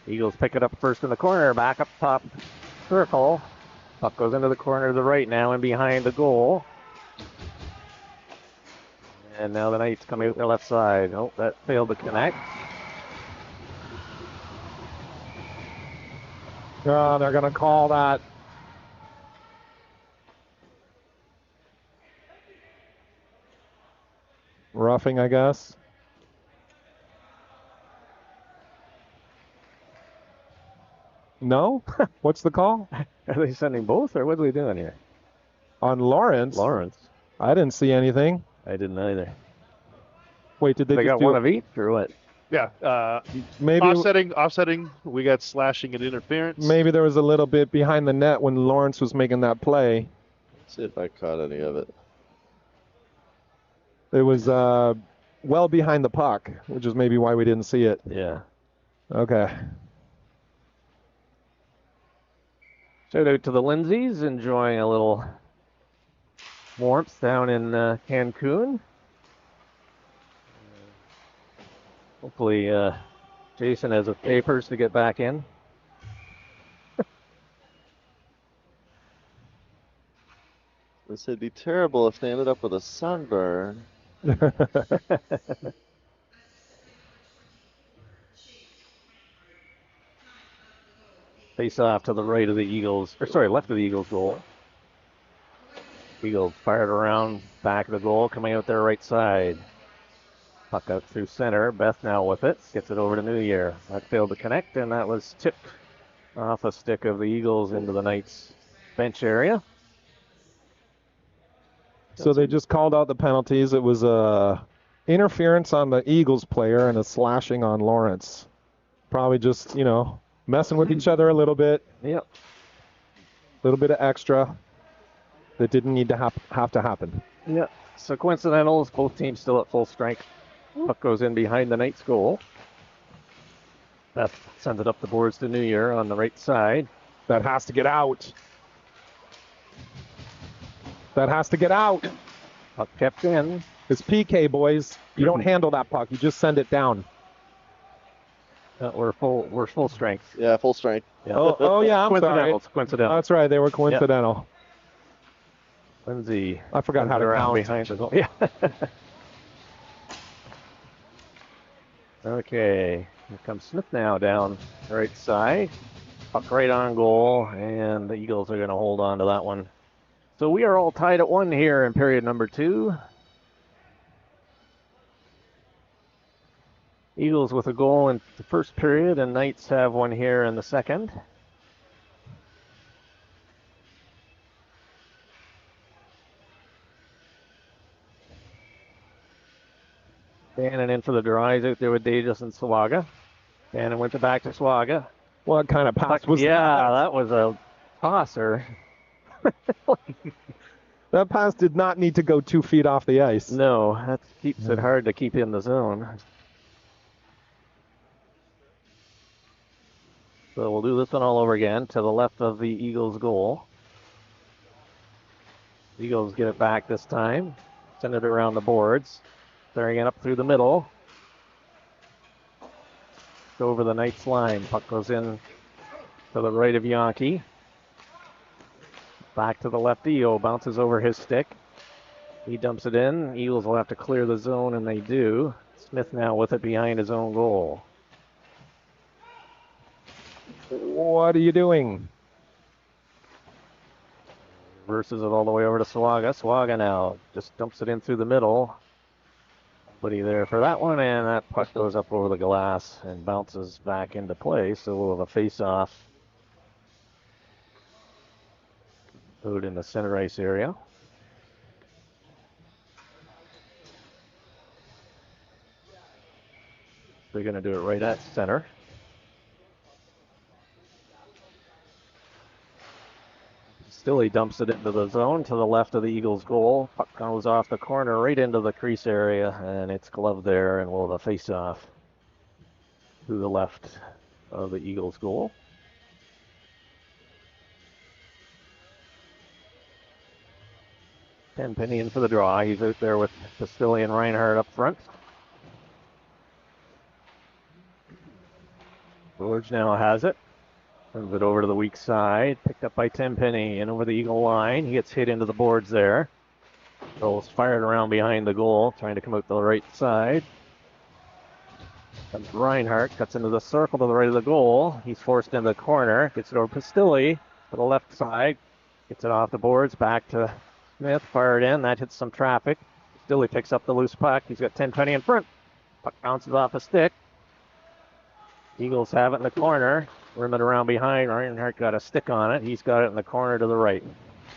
[SPEAKER 2] Eagles pick it up first in the corner. Back up top circle. Puck goes into the corner to the right now and behind the goal. And now the Knights coming out their left side. Oh, that failed to connect.
[SPEAKER 4] Oh, they're going to call that. Roughing, I guess. No? What's the call?
[SPEAKER 2] Are they sending both, or what are they doing here?
[SPEAKER 4] On Lawrence?
[SPEAKER 2] Lawrence.
[SPEAKER 4] I didn't see anything.
[SPEAKER 2] I didn't either.
[SPEAKER 4] Wait, did they
[SPEAKER 2] They
[SPEAKER 4] just
[SPEAKER 2] got
[SPEAKER 4] do
[SPEAKER 2] one of each, or what?
[SPEAKER 3] Yeah.
[SPEAKER 4] Maybe
[SPEAKER 3] Offsetting. We got slashing and interference.
[SPEAKER 4] maybe there was a little bit behind the net when Lawrence was making that play.
[SPEAKER 5] Let's see if I caught any of it.
[SPEAKER 4] It was well behind the puck, which is maybe why we didn't see it.
[SPEAKER 2] Yeah.
[SPEAKER 4] Okay.
[SPEAKER 2] Shout out to the Lindsays, enjoying a little warmth down in Cancun. Hopefully, Jason has the papers to get back in.
[SPEAKER 5] This would be terrible if they ended up with a sunburn.
[SPEAKER 2] Face off to the right of the Eagles, or sorry, left of the Eagles goal. Eagles fired around back of the goal, coming out their right side. Puck out through center. Beth now with it. Gets it over to New Year. That failed to connect, and that was tipped off a stick of the Eagles into the Knights bench area.
[SPEAKER 4] So they just called out the penalties. It was interference on the Eagles player and a slashing on Lawrence. Probably just, messing with each other a little bit.
[SPEAKER 2] Yep.
[SPEAKER 4] A little bit of extra that didn't need to have to happen.
[SPEAKER 2] Yep. So coincidentals, both teams still at full strength. Puck goes in behind the Knights goal. Beth sends it up the boards to New Year on the right side.
[SPEAKER 4] That has to get out. That has to get out.
[SPEAKER 2] Puck kept in.
[SPEAKER 4] It's PK, boys. You don't handle that puck. You just send it down.
[SPEAKER 2] We're full strength.
[SPEAKER 5] Yeah, full strength.
[SPEAKER 2] Yeah.
[SPEAKER 4] Oh yeah, I'm sorry.
[SPEAKER 2] Coincidental.
[SPEAKER 4] That's right. They were coincidental.
[SPEAKER 2] Lindsay.
[SPEAKER 4] I forgot how to
[SPEAKER 2] around
[SPEAKER 4] count.
[SPEAKER 2] behind the goal. Yeah. Okay. Here comes Smith now down the right side. Puck right on goal, and the Eagles are going to hold on to that one. So we are all tied at 1 here in period number 2. Eagles with a goal in the first period, and Knights have one here in the second. Bannon in for the drives out there with Davis and Swaga. Bannon went back to Swaga.
[SPEAKER 4] What kind of pass was that?
[SPEAKER 2] That was a tosser.
[SPEAKER 4] That pass did not need to go 2 feet off the ice.
[SPEAKER 2] No, that keeps it hard to keep in the zone. So we'll do this one all over again to the left of the Eagles' goal. The Eagles get it back this time. Send it around the boards. Clearing it up through the middle. Go over the Knights line. Puck goes in to the right of Yankee. Back to the left. EO bounces over his stick. He dumps it in. Eagles will have to clear the zone, and they do. Smith now with it behind his own goal.
[SPEAKER 4] What are you doing?
[SPEAKER 2] Reverses it all the way over to Swaga. Swaga now just dumps it in through the middle. Nobody there for that one, and that puck goes up over the glass and bounces back into play. So we'll have a face-off out in the center ice area. They're going to do it right at center. Still, he dumps it into the zone to the left of the Eagles' goal. Puck goes off the corner right into the crease area, and it's gloved there, and we'll have a face-off to the left of the Eagles' goal. Tenpenny in for the draw. He's out there with Pastilli and Reinhardt up front. George now has it. Turns it over to the weak side. Picked up by Tenpenny and over the Eagle line. He gets hit into the boards there. Goes fired around behind the goal, trying to come out the right side. Comes Reinhardt, cuts into the circle to the right of the goal. He's forced into the corner. Gets it over Pastilli to the left side. Gets it off the boards, back to Smith. Fired in. That hits some traffic. Pastilli picks up the loose puck. He's got Tenpenny in front. Puck bounces off a stick. Eagles have it in the corner. Rim it around behind. Reinhardt got a stick on it. He's got it in the corner to the right.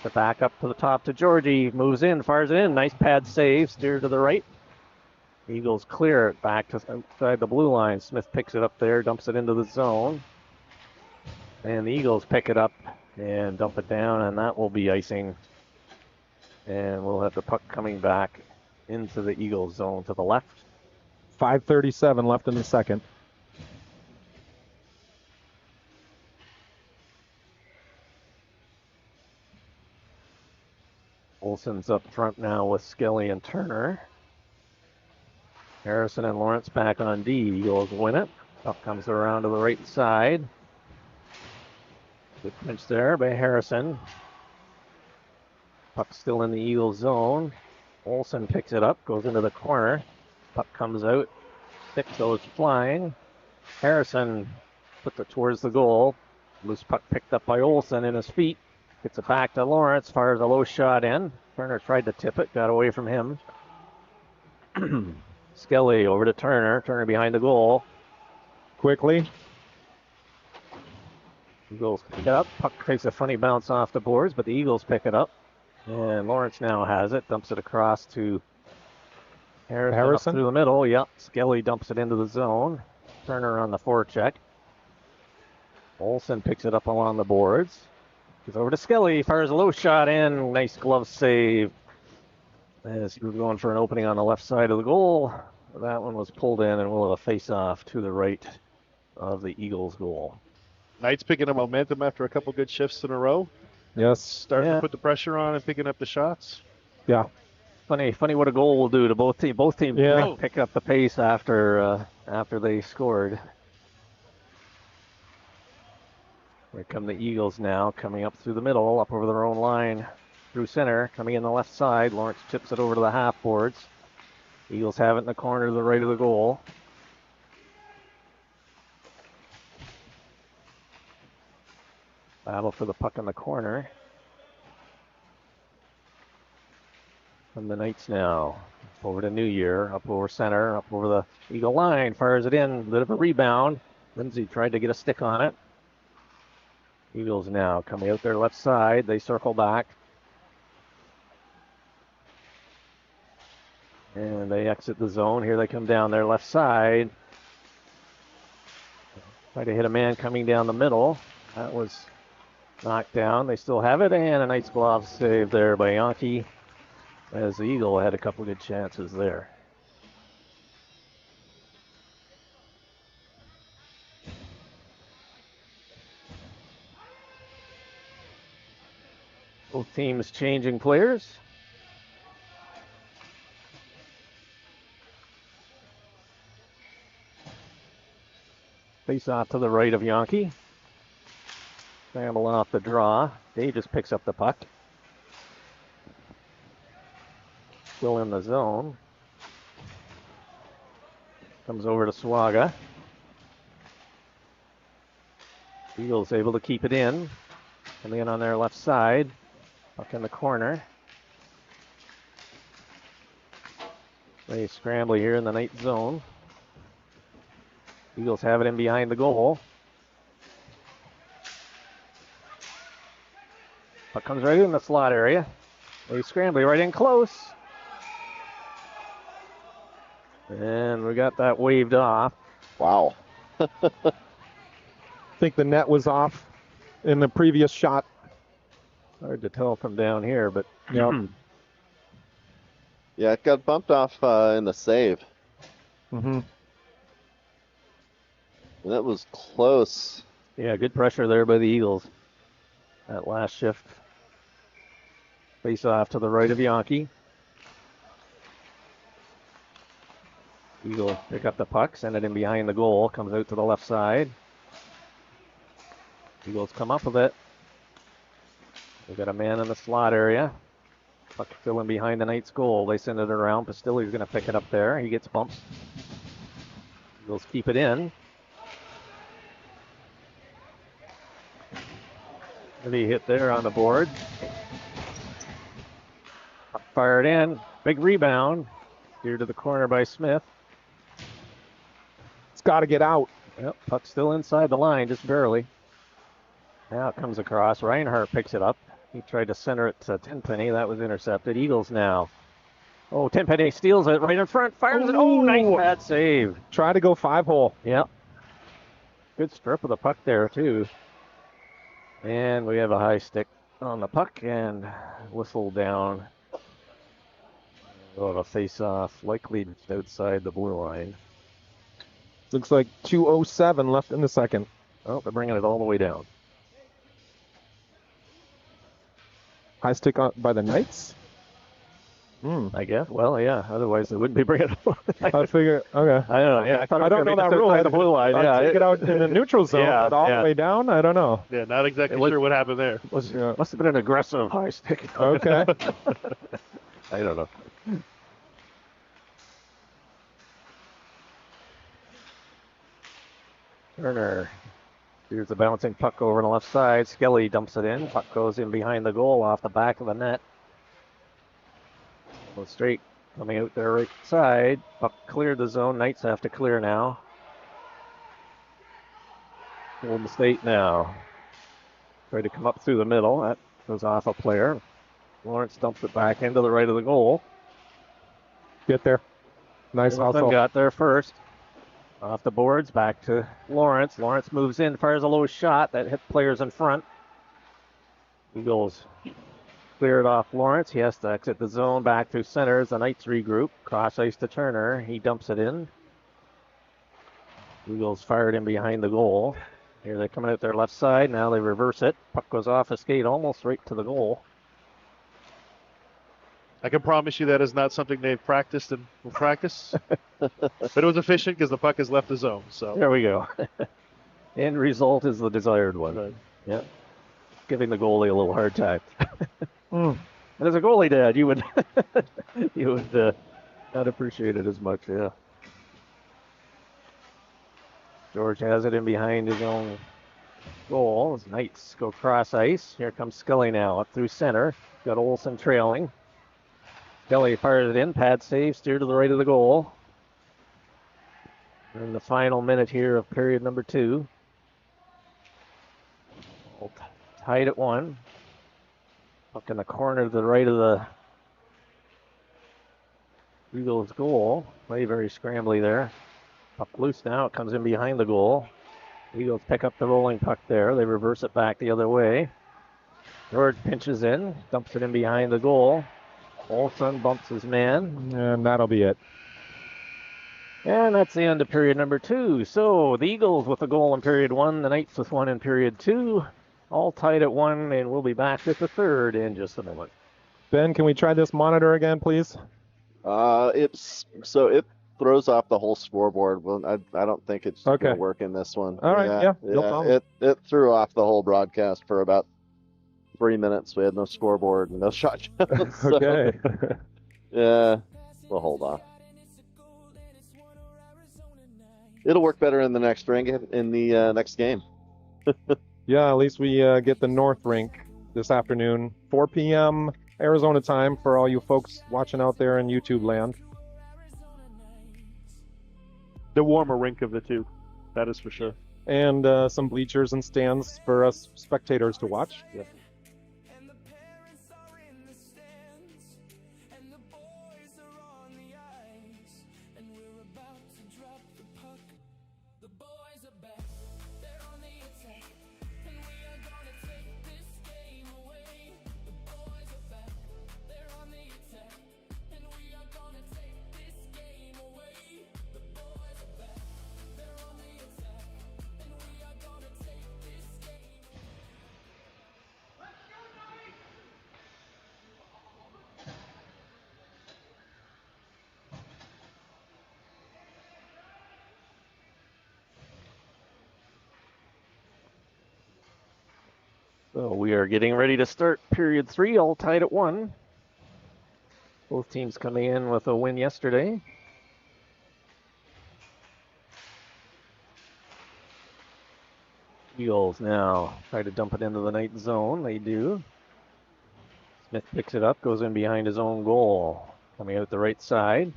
[SPEAKER 2] The back up to the top to Georgie. Moves in, fires it in. Nice pad save. Steer to the right. Eagles clear it back to outside the blue line. Smith picks it up there, dumps it into the zone. And the Eagles pick it up and dump it down, and that will be icing. And we'll have the puck coming back into the Eagles zone to the left.
[SPEAKER 4] 5:37 left in the second.
[SPEAKER 2] Olsen's up front now with Skelly and Turner. Harrison and Lawrence back on D. Eagles win it. Puck comes around to the right side. Good pinch there by Harrison. Puck still in the Eagles zone. Olsen picks it up, goes into the corner. Puck comes out. Stick goes flying. Harrison puts it towards the goal. Loose puck picked up by Olsen in his feet. Gets it back to Lawrence, fires a low shot in. Turner tried to tip it, got away from him. Skelly over to Turner. Turner behind the goal.
[SPEAKER 4] Quickly.
[SPEAKER 2] Eagles pick it up. Puck takes a funny bounce off the boards, but the Eagles pick it up. And Lawrence now has it. Dumps it across to Harrison. Through the middle. Yep. Skelly dumps it into the zone. Turner on the forecheck. Olsen picks it up along the boards. Goes over to Skelly, fires a low shot in. Nice glove save. As he was going for an opening on the left side of the goal. That one was pulled in, and we'll have a face-off to the right of the Eagles' goal.
[SPEAKER 3] Knights picking up momentum after a couple good shifts in a row.
[SPEAKER 4] Yes.
[SPEAKER 3] Starting to put the pressure on and picking up the shots.
[SPEAKER 4] Yeah.
[SPEAKER 2] Funny what a goal will do to both teams. Both teams pick up the pace after they scored. Here come the Eagles now, coming up through the middle, up over their own line, through center, coming in the left side. Lawrence chips it over to the half boards. Eagles have it in the corner to the right of the goal. Battle for the puck in the corner. From the Knights now. Over to New Year, up over center, up over the Eagle line, fires it in, bit of a rebound. Lindsay tried to get a stick on it. Eagles now coming out their left side. They circle back. And they exit the zone. Here they come down their left side. Try to hit a man coming down the middle. That was knocked down. They still have it. And a nice glove save there by Yankee. As the Eagle had a couple good chances there. Both teams changing players. Face off to the right of Yankee. Scrambling off the draw. Dave just picks up the puck. Still in the zone. Comes over to Swaga. Eagles able to keep it in. Coming in on their left side. Puck in the corner. Play scrambly here in the night zone. Eagles have it in behind the goal. Puck comes right in the slot area. Play scrambly right in close. And we got that waved off.
[SPEAKER 5] Wow.
[SPEAKER 4] I think the net was off in the previous shot.
[SPEAKER 2] Hard to tell from down here, but
[SPEAKER 4] Yep.
[SPEAKER 5] Yeah, it got bumped off in the save.
[SPEAKER 4] Mm-hmm.
[SPEAKER 5] And that was close.
[SPEAKER 2] yeah, good pressure there by the Eagles. That last shift. Face off to the right of Yankee. Eagle pick up the puck, send it in behind the goal, comes out to the left side. Eagles come up with it. They got a man in the slot area. Puck filling behind the Knights' goal. They send it around. Pastilli's going to pick it up there. He gets bumped. Eagles keep it in. Heavy hit there on the board. Puck fired in. Big rebound. Steered to the corner by Smith.
[SPEAKER 4] It's got to get out.
[SPEAKER 2] Yep, puck still inside the line, just barely. Now it comes across. Reinhardt picks it up. He tried to center it to Tenpenny. That was intercepted. Eagles now. Oh, Tenpenny steals it right in front. Fires it. Oh, nice bad save.
[SPEAKER 4] Try to go 5-hole.
[SPEAKER 2] Yep. Good strip of the puck there, too. And we have a high stick on the puck and whistle down. Oh, a face-off, likely just outside the blue line.
[SPEAKER 4] Looks like 2:07 left in the second.
[SPEAKER 2] Oh, they're bringing it all the way down.
[SPEAKER 4] High stick by the Knights?
[SPEAKER 2] I guess. Well, yeah. Otherwise, they wouldn't be bringing it up.
[SPEAKER 4] I figure, okay.
[SPEAKER 2] I don't know. Yeah, I thought it
[SPEAKER 4] I
[SPEAKER 2] was
[SPEAKER 4] don't know
[SPEAKER 2] gonna be
[SPEAKER 4] that
[SPEAKER 2] just
[SPEAKER 4] rule.
[SPEAKER 2] outside the blue line.
[SPEAKER 4] I'd
[SPEAKER 2] Yeah,
[SPEAKER 4] take it out in the neutral zone,
[SPEAKER 2] Yeah,
[SPEAKER 4] but all
[SPEAKER 2] yeah.
[SPEAKER 4] the way down? I don't know.
[SPEAKER 3] Yeah, not exactly
[SPEAKER 2] It was-
[SPEAKER 3] sure what happened there.
[SPEAKER 4] Yeah.
[SPEAKER 2] must have been an aggressive high stick.
[SPEAKER 4] Okay.
[SPEAKER 2] I don't know. Turner. Here's the bouncing puck over on the left side. Skelly dumps it in. Puck goes in behind the goal off the back of the net. Goes straight coming out there right side. Puck cleared the zone. Knights have to clear now. Golden State now. Try to come up through the middle. That goes off a player. Lawrence dumps it back into the right of the goal.
[SPEAKER 4] Get there. Nice
[SPEAKER 2] Jonathan
[SPEAKER 4] hustle.
[SPEAKER 2] got there first. Off the boards, back to Lawrence. Lawrence moves in, fires a low shot that hit players in front. Eagles clear it off Lawrence. He has to exit the zone back through center as the Knights regroup. Cross ice to Turner. He dumps it in. Eagles fired in behind the goal. Here they're coming out their left side. Now they reverse it. Puck goes off a skate almost right to the goal.
[SPEAKER 3] I can promise you that is not something they've practiced and will practice. But it was efficient because the puck has left the zone. So
[SPEAKER 2] There we go. End result is the desired one.
[SPEAKER 3] Right.
[SPEAKER 2] Yeah. Giving the goalie a little hard time. And as a goalie dad, you would not appreciate it as much, yeah. George has it in behind his own goal. As Knights go cross ice. Here comes Scully now up through center. Got Olsen trailing. Scully fires it in. Pad save. Steer to the right of the goal. We're in the final minute here of period number 2. All tied at 1. Puck in the corner to the right of the Eagles' goal. Play very scrambly there. Puck loose now. It comes in behind the goal. Eagles pick up the rolling puck there. They reverse it back the other way. George pinches in. Dumps it in behind the goal. Olsen bumps his man.
[SPEAKER 4] And that'll be it.
[SPEAKER 2] And that's the end of period number 2. So the Eagles with a goal in period 1, the Knights with one in period 2, all tied at 1, and we'll be back with the third in just a moment.
[SPEAKER 4] Ben, can we try this monitor again, please?
[SPEAKER 5] It throws off the whole scoreboard. Well, I don't think it's
[SPEAKER 4] Okay.
[SPEAKER 5] gonna work in this one.
[SPEAKER 4] All right, yeah, no problem.
[SPEAKER 5] It threw off the whole broadcast for about 3 minutes. We had no scoreboard and no shot counts. So,
[SPEAKER 4] Okay.
[SPEAKER 5] yeah, we'll hold on. It'll work better in the next ring in the next game.
[SPEAKER 4] Yeah, at least we get the North Rink this afternoon, 4 p.m. Arizona time for all you folks watching out there in YouTube land.
[SPEAKER 3] The warmer rink of the two, that is for sure.
[SPEAKER 4] And some bleachers and stands for us spectators to watch.
[SPEAKER 3] Yeah.
[SPEAKER 2] So we are getting ready to start period 3, all tied at 1. Both teams coming in with a win yesterday. Eagles now try to dump it into the night zone. They do. Smith picks it up, goes in behind his own goal. Coming out the right side.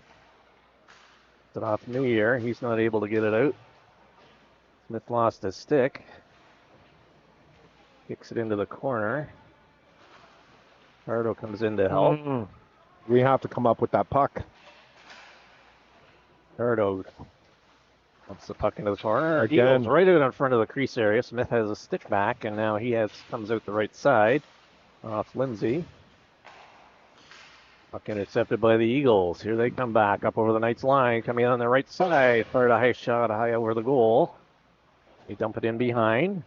[SPEAKER 2] It's it off New Year. He's not able to get it out. Smith lost his stick. Kicks it into the corner. Pardo comes in to help.
[SPEAKER 4] We have to come up with that puck.
[SPEAKER 2] Pardo dumps the puck into the corner.
[SPEAKER 4] Again.
[SPEAKER 2] Eagles right out in front of the crease area. Smith has a stick back, and now he comes out the right side off Lindsay. Puck intercepted by the Eagles. Here they come back up over the Knights line, coming on the right side. Fired a high shot high over the goal. They dump it in behind.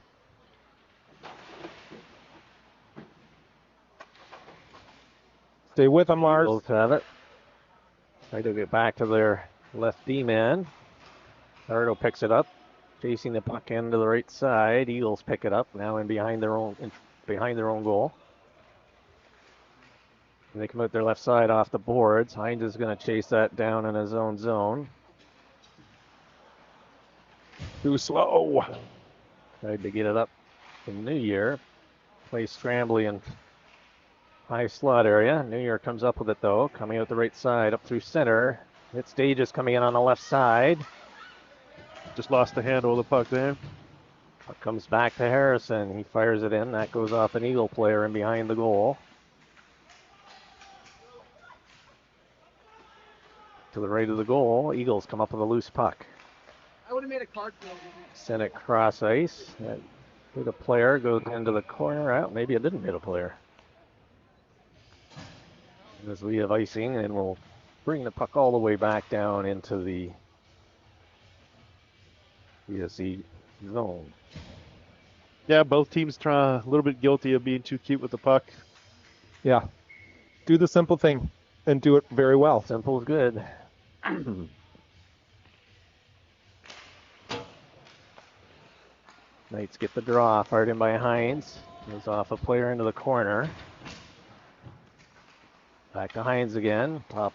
[SPEAKER 4] Stay with them, Lars.
[SPEAKER 2] Eagles have it. Try to get back to their left D-man. Pardo picks it up, chasing the puck into the right side. Eagles pick it up now behind their own goal. And they come out their left side off the boards. Hines is going to chase that down in his own zone.
[SPEAKER 4] Too slow.
[SPEAKER 2] Tried to get it up in New Year. Plays scrambly and high slot area. New Year comes up with it though, coming out the right side, up through center. Hit Stages coming in on the left side.
[SPEAKER 3] Just lost the handle of the puck there.
[SPEAKER 2] Puck comes back to Harrison. He fires it in. That goes off an Eagle player in behind the goal. To the right of the goal, Eagles come up with a loose puck.
[SPEAKER 6] I would have made a card for
[SPEAKER 2] Send it cross ice. That hit a player, goes into the corner. Out. Maybe it didn't hit a player. As we have icing, and we'll bring the puck all the way back down into the PSC zone.
[SPEAKER 3] Yeah, both teams try a little bit guilty of being too cute with the puck.
[SPEAKER 4] Yeah. Do the simple thing and do it very well.
[SPEAKER 2] Simple is good. Knights get the draw, fired in by Hines. Goes off a player into the corner. Back to Hines again. Top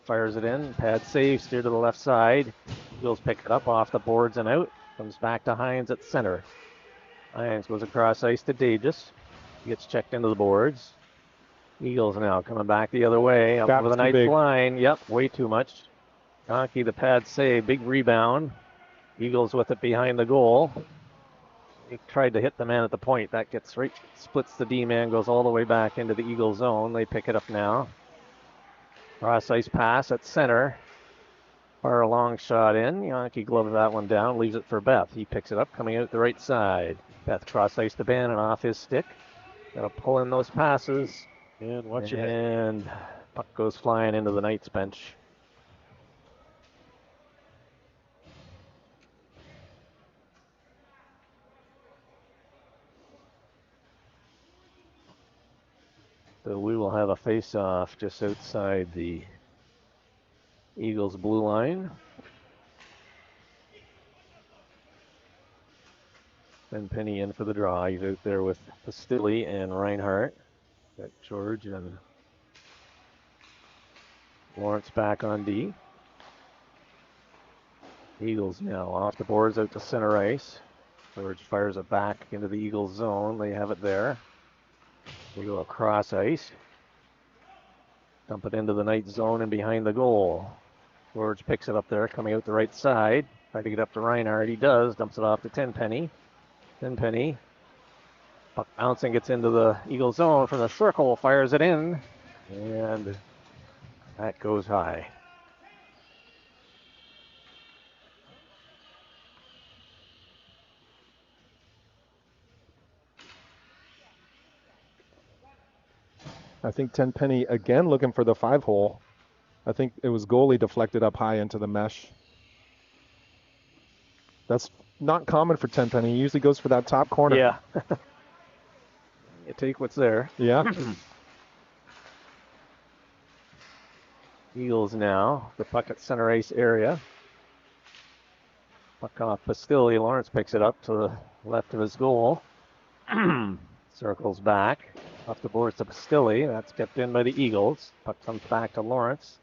[SPEAKER 2] fires it in. Pad save, steer to the left side. Eagles pick it up off the boards and out. Comes back to Hines at center. Hines goes across ice to Dages. Gets checked into the boards. Eagles now coming back the other way. Up over the Knights line. Yep, way too much. Donkey the pad save. Big rebound. Eagles with it behind the goal. He tried to hit the man at the point. That gets right, splits the D-man, goes all the way back into the Eagle zone. They pick it up now. Cross ice pass at center. Fire a long shot in. Yankee gloves that one down, leaves it for Beth. He picks it up, coming out the right side. Beth cross ice to Bannon off his stick. Got to pull in those passes.
[SPEAKER 3] And watch your head.
[SPEAKER 2] And puck goes flying into the Knights bench. So we will have a face-off just outside the Eagles blue line. Ben Penny in for the draw. He's out there with Pastilli and Reinhardt. Got George and Lawrence back on D. Eagles now off the boards out to center ice. George fires it back into the Eagles zone. They have it there. They go across ice. Dump it into the Knights zone and behind the goal. George picks it up there, coming out the right side. Try to get up to Reinhardt. He does. Dumps it off to Tenpenny. Tenpenny. Puck bouncing, gets into the Eagle zone from the circle. Fires it in. And that goes high.
[SPEAKER 4] I think Tenpenny again looking for the 5-hole. I think it was goalie deflected up high into the mesh. That's not common for Tenpenny. He usually goes for that top corner.
[SPEAKER 2] Yeah. You take what's there.
[SPEAKER 4] Yeah.
[SPEAKER 2] Eagles now. The puck at center ice area. Puck off Bastilli. Lawrence picks it up to the left of his goal. Circles back. Off the boards to Bastilli. That's kept in by the Eagles. Puck comes back to Lawrence.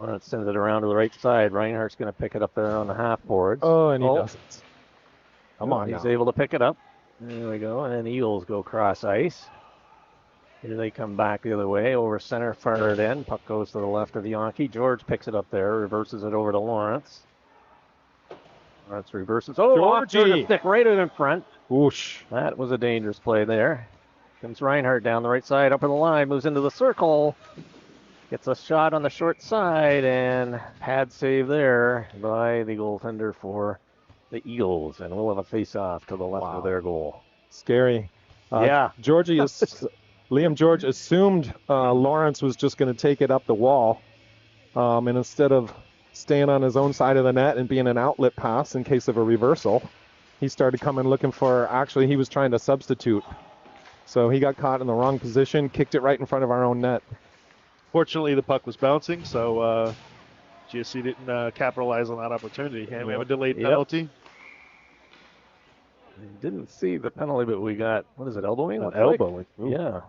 [SPEAKER 2] Lawrence sends it around to the right side. Reinhardt's going to pick it up there on the half boards.
[SPEAKER 4] Oh, and he doesn't. Come on
[SPEAKER 2] He's
[SPEAKER 4] now.
[SPEAKER 2] able to pick it up. There we go. And then the Eagles go cross ice. Here they come back the other way. Over center, far it in. Puck goes to the left of Yankee. George picks it up there. Reverses it over to Lawrence. Lawrence reverses. Oh,
[SPEAKER 4] Georgie!
[SPEAKER 2] Stick right out in front.
[SPEAKER 4] Whoosh.
[SPEAKER 2] That was a dangerous play there. Comes Reinhardt down the right side, up in the line, moves into the circle. Gets a shot on the short side, and pad save there by the goaltender for the Eagles. And we'll have a face-off to the left of their goal.
[SPEAKER 4] Scary.
[SPEAKER 2] Yeah.
[SPEAKER 4] Liam George assumed Lawrence was just going to take it up the wall. And instead of staying on his own side of the net and being an outlet pass in case of a reversal, he started coming looking for, actually he was trying to substitute. So he got caught in the wrong position, kicked it right in front of our own net.
[SPEAKER 3] Fortunately, the puck was bouncing, so GSC didn't capitalize on that opportunity. And we have a delayed penalty.
[SPEAKER 2] Didn't see the penalty, but we got, what is it, elbowing?
[SPEAKER 4] Elbowing.
[SPEAKER 2] Yeah.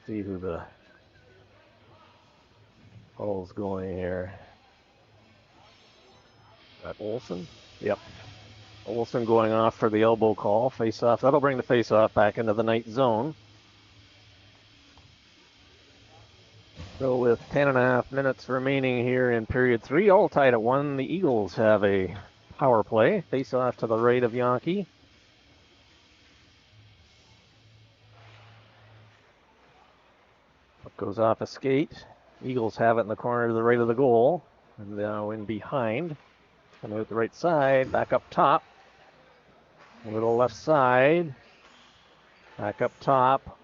[SPEAKER 2] See who the call's going here. That Olsen? Yep. Olsen going off for the elbow call. Face-off. That'll bring the face-off back into the Knight zone. So with 10.5 minutes remaining here in period 3, all tied at 1, the Eagles have a power play. Face-off to the right of Yankee. Puck goes off a skate. Eagles have it in the corner to the right of the goal. And now in behind. Coming out the right side, back up top. A little left side. Back up top.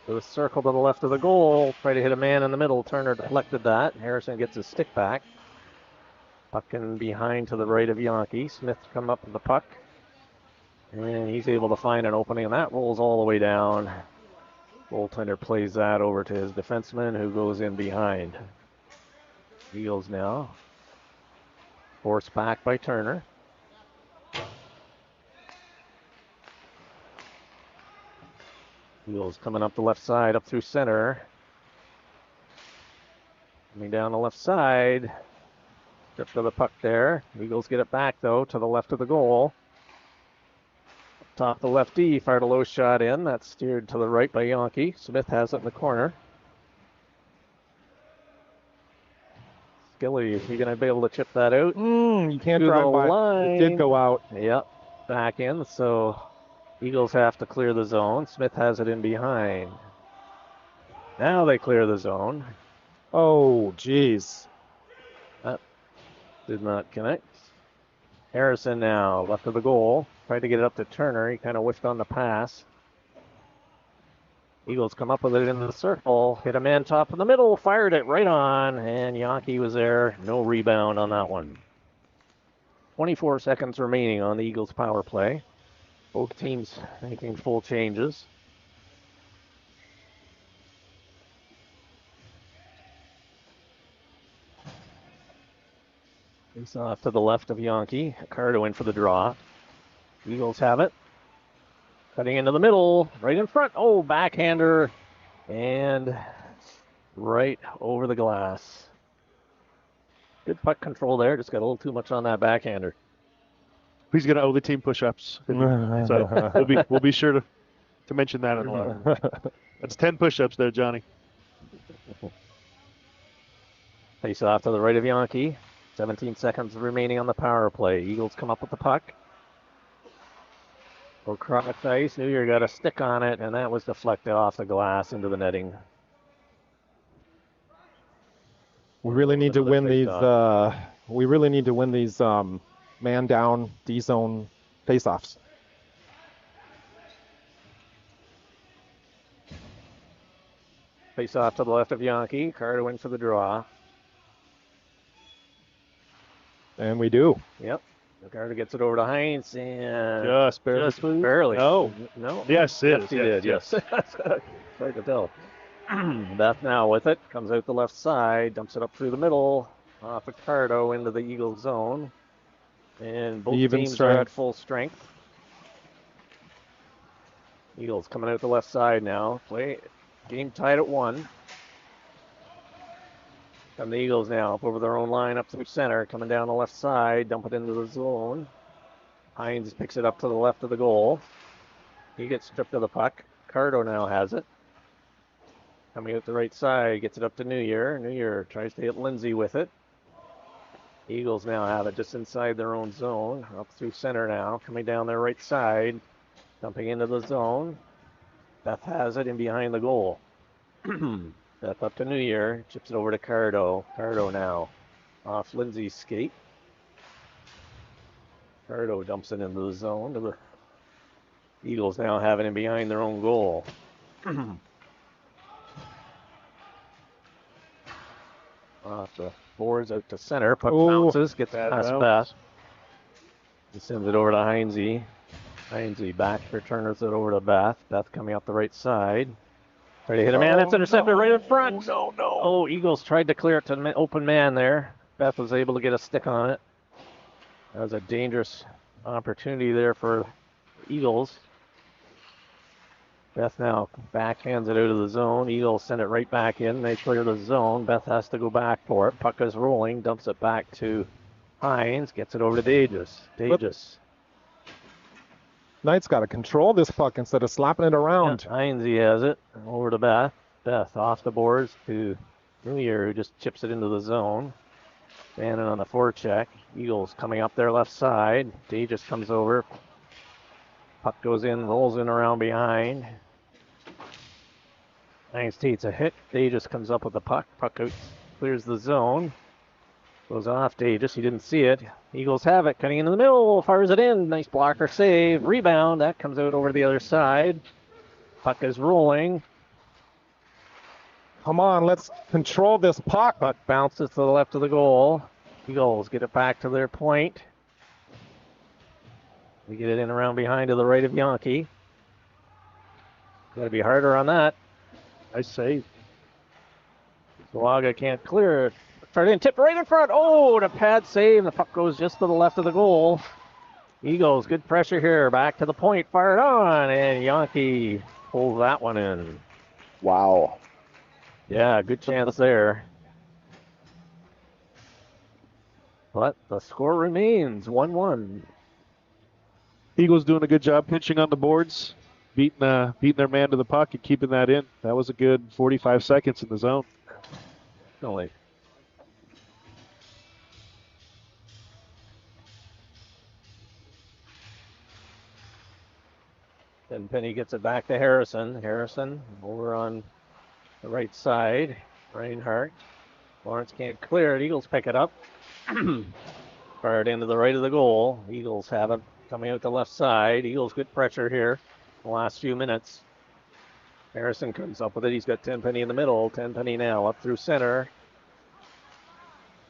[SPEAKER 2] To the circle to the left of the goal. Try to hit a man in the middle. Turner deflected that. Harrison gets his stick back. Puck in behind to the right of Yankee. Smith come up with the puck. And he's able to find an opening, and that rolls all the way down. Goaltender plays that over to his defenseman, who goes in behind. Eagles now. Forced back by Turner. Eagles coming up the left side, up through center. Coming down the left side. Trip to the puck there. Eagles get it back, though, to the left of the goal. Up top, the lefty fired a low shot in. That's steered to the right by Yankee. Smith has it in the corner. Skilly, is he going to be able to chip that out?
[SPEAKER 4] You can't
[SPEAKER 2] To
[SPEAKER 4] drive
[SPEAKER 2] the
[SPEAKER 4] by.
[SPEAKER 2] line.
[SPEAKER 4] It did go out.
[SPEAKER 2] Yep, back in. So Eagles have to clear the zone. Smith has it in behind. Now they clear the zone.
[SPEAKER 4] Oh, jeez.
[SPEAKER 2] That did not connect. Harrison now, left of the goal. Tried to get it up to Turner. He kind of whiffed on the pass. Eagles come up with it in the circle. Hit a man top in the middle. Fired it right on. And Yankee was there. No rebound on that one. 24 seconds remaining on the Eagles power play. Both teams making full changes. Face off to the left of Yankee. Cardo in for the draw. Eagles have it. Cutting into the middle, right in front. Oh, backhander. And right over the glass. Good puck control there. Just got a little too much on that backhander.
[SPEAKER 3] He's going to owe the team push-ups. So we'll be sure to mention that in the locker. That's 10 push-ups there, Johnny.
[SPEAKER 2] Face off to the right of Yankee. 17 seconds remaining on the power play. Eagles come up with the puck. Across ice. New Year got a stick on it, and that was deflected off the glass into the netting.
[SPEAKER 4] We really need to win these. We really need to win these man down D zone faceoffs.
[SPEAKER 2] Face off to the left of Yankee. Carter in for the draw.
[SPEAKER 4] And we do.
[SPEAKER 2] Yep. Carter gets it over to Heinz and
[SPEAKER 3] Just barely.
[SPEAKER 2] Just barely.
[SPEAKER 3] No. Yes, it is.
[SPEAKER 2] He did. Yes. Hard to tell. Beth now with it. Comes out the left side. Dumps it up through the middle. Off of Cardo into the Eagles zone. And both teams are at full strength. Eagles coming out the left side now. Game tied at 1. Come the Eagles now up over their own line, up through center, coming down the left side, dump it into the zone. Hines picks it up to the left of the goal. He gets stripped of the puck. Cardo now has it. Coming out the right side, gets it up to New Year. New Year tries to hit Lindsay with it. Eagles now have it just inside their own zone, up through center now, coming down their right side, dumping into the zone. Beth has it in behind the goal. Beth up to New Year, chips it over to Cardo. Cardo now off Lindsay's skate. Cardo dumps it into the zone. The Eagles now have it in behind their own goal. Off the boards out to center. Puck bounces, gets past Beth. He sends it over to Heinze. Heinze back, returns it over to Beth. Beth coming up the right side. Try to hit a man. That's intercepted right in front.
[SPEAKER 3] No.
[SPEAKER 2] Oh, Eagles tried to clear it to an open man there. Beth was able to get a stick on it. That was a dangerous opportunity there for Eagles. Beth now backhands it out of the zone. Eagles send it right back in. They clear the zone. Beth has to go back for it. Puck is rolling. Dumps it back to Hines. Gets it over to Dages.
[SPEAKER 4] Knight's got to control this puck instead of slapping it around.
[SPEAKER 2] Yeah, Hines has it. Over to Beth. Beth off the boards to New Year, who just chips it into the zone. Standing on the forecheck. Eagles coming up their left side. Dages comes over. Puck goes in, rolls in around behind. Hines takes a hit. Dages comes up with the puck. Puck out, clears the zone. Goes off Dages. He didn't see it. Eagles have it. Cutting into the middle. Fires it in. Nice blocker save. Rebound. That comes out over the other side. Puck is rolling.
[SPEAKER 4] Come on, let's control this puck.
[SPEAKER 2] Puck bounces to the left of the goal. Eagles get it back to their point. We get it in around behind to the right of Yankee. Got to be harder on that.
[SPEAKER 3] Nice save.
[SPEAKER 2] Zalaga can't clear it. Start in, tip right in front. Oh, the pad save. The puck goes just to the left of the goal. Eagles, good pressure here. Back to the point, fired on, and Yankee pulls that one in.
[SPEAKER 5] Wow.
[SPEAKER 2] Yeah, good chance there. But the score remains 1-1.
[SPEAKER 3] Eagles doing a good job pitching on the boards, beating their man to the puck and keeping that in. That was a good 45 seconds in the zone.
[SPEAKER 2] Definitely. Then Penny gets it back to Harrison. Harrison over on the right side. Reinhardt. Lawrence can't clear it. Eagles pick it up. Fired into the right of the goal. Eagles have it coming out the left side. Eagles good pressure here the last few minutes. Harrison comes up with it. He's got Tenpenny in the middle. Tenpenny now up through center.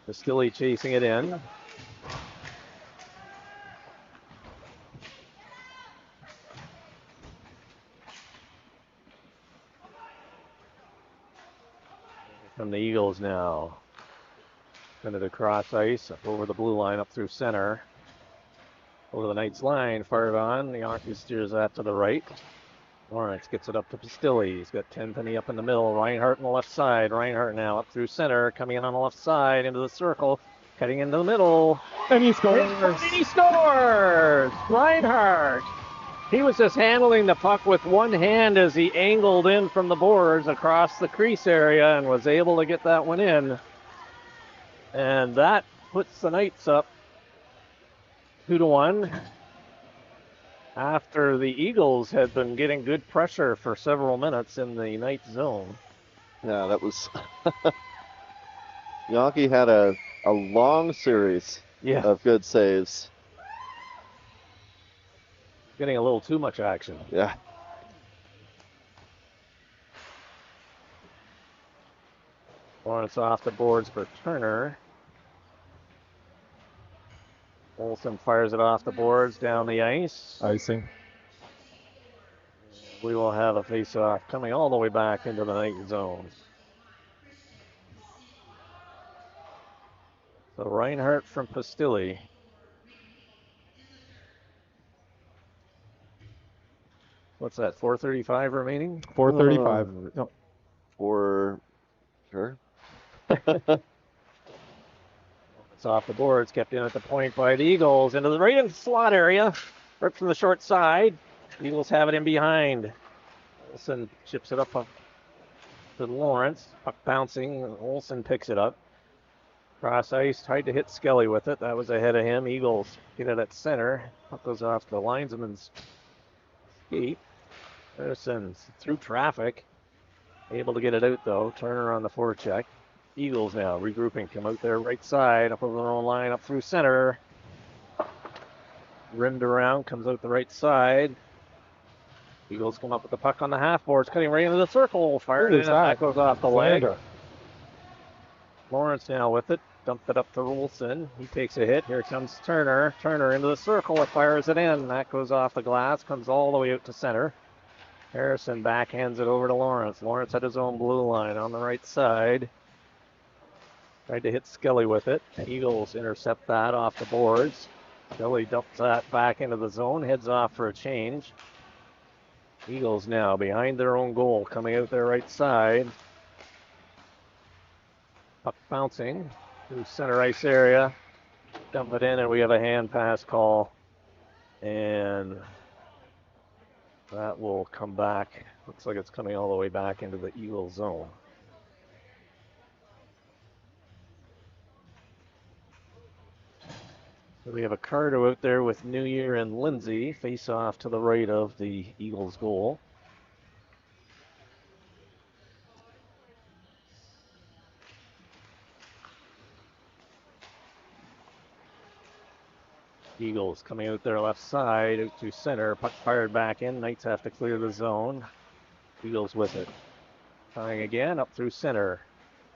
[SPEAKER 2] Bastilli chasing it in. From the Eagles now. Into the cross ice, up over the blue line, up through center. Over the Knights line, fired on. The Yankee steers that to the right. Lawrence gets it up to Bastilli. He's got Tenpenny up in the middle. Reinhardt on the left side. Reinhardt now up through center, coming in on the left side into the circle. Cutting into the middle.
[SPEAKER 4] And he scores.
[SPEAKER 2] And he scores! Reinhardt. He was just handling the puck with one hand as he angled in from the boards across the crease area and was able to get that one in. And that puts the Knights up 2-1 after the Eagles had been getting good pressure for several minutes in the Knights zone.
[SPEAKER 5] Yeah, that was... Yankee had a long series of good saves.
[SPEAKER 2] Getting a little too much action.
[SPEAKER 5] Yeah.
[SPEAKER 2] Lawrence off the boards for Turner. Olsen fires it off the boards down the ice.
[SPEAKER 4] Icing.
[SPEAKER 2] We will have a face-off coming all the way back into the Knight zone. So Reinhardt from Pastilli. What's that, 4:35 remaining?
[SPEAKER 4] 4:35.
[SPEAKER 2] Yep.
[SPEAKER 5] For sure.
[SPEAKER 2] It's off the boards, kept in at the point by the Eagles. Into the right in the slot area. Ripped from the short side. Eagles have it in behind. Olsen chips it up to Lawrence. Puck bouncing. Olsen picks it up. Cross ice, tried to hit Skelly with it. That was ahead of him. Eagles get it at center. Puck goes off the linesman's skate. Anderson's through traffic. Able to get it out though. Turner on the forecheck. Eagles now regrouping. Come out there right side. Up over their own line. Up through center. Rimmed around. Comes out the right side. Eagles come up with the puck on the half boards. Cutting right into the circle. Fired in. That goes off the leg. Lawrence now with it. Dumped it up to Olsen. He takes a hit. Here comes Turner. Turner into the circle. It fires it in. That goes off the glass. Comes all the way out to center. Harrison backhands it over to Lawrence. Lawrence at his own blue line on the right side. Tried to hit Skelly with it. Eagles intercept that off the boards. Skelly dumps that back into the zone. Heads off for a change. Eagles now behind their own goal. Coming out their right side. Puck bouncing through center ice area. Dump it in, and we have a hand pass call. And that will come back. Looks like it's coming all the way back into the Eagle zone. So we have a Cardo out there with New Year and Lindsay. Face off to the right of the Eagles goal. Eagles coming out their left side, out to center. Puck fired back in. Knights have to clear the zone. Eagles with it. Trying again, up through center.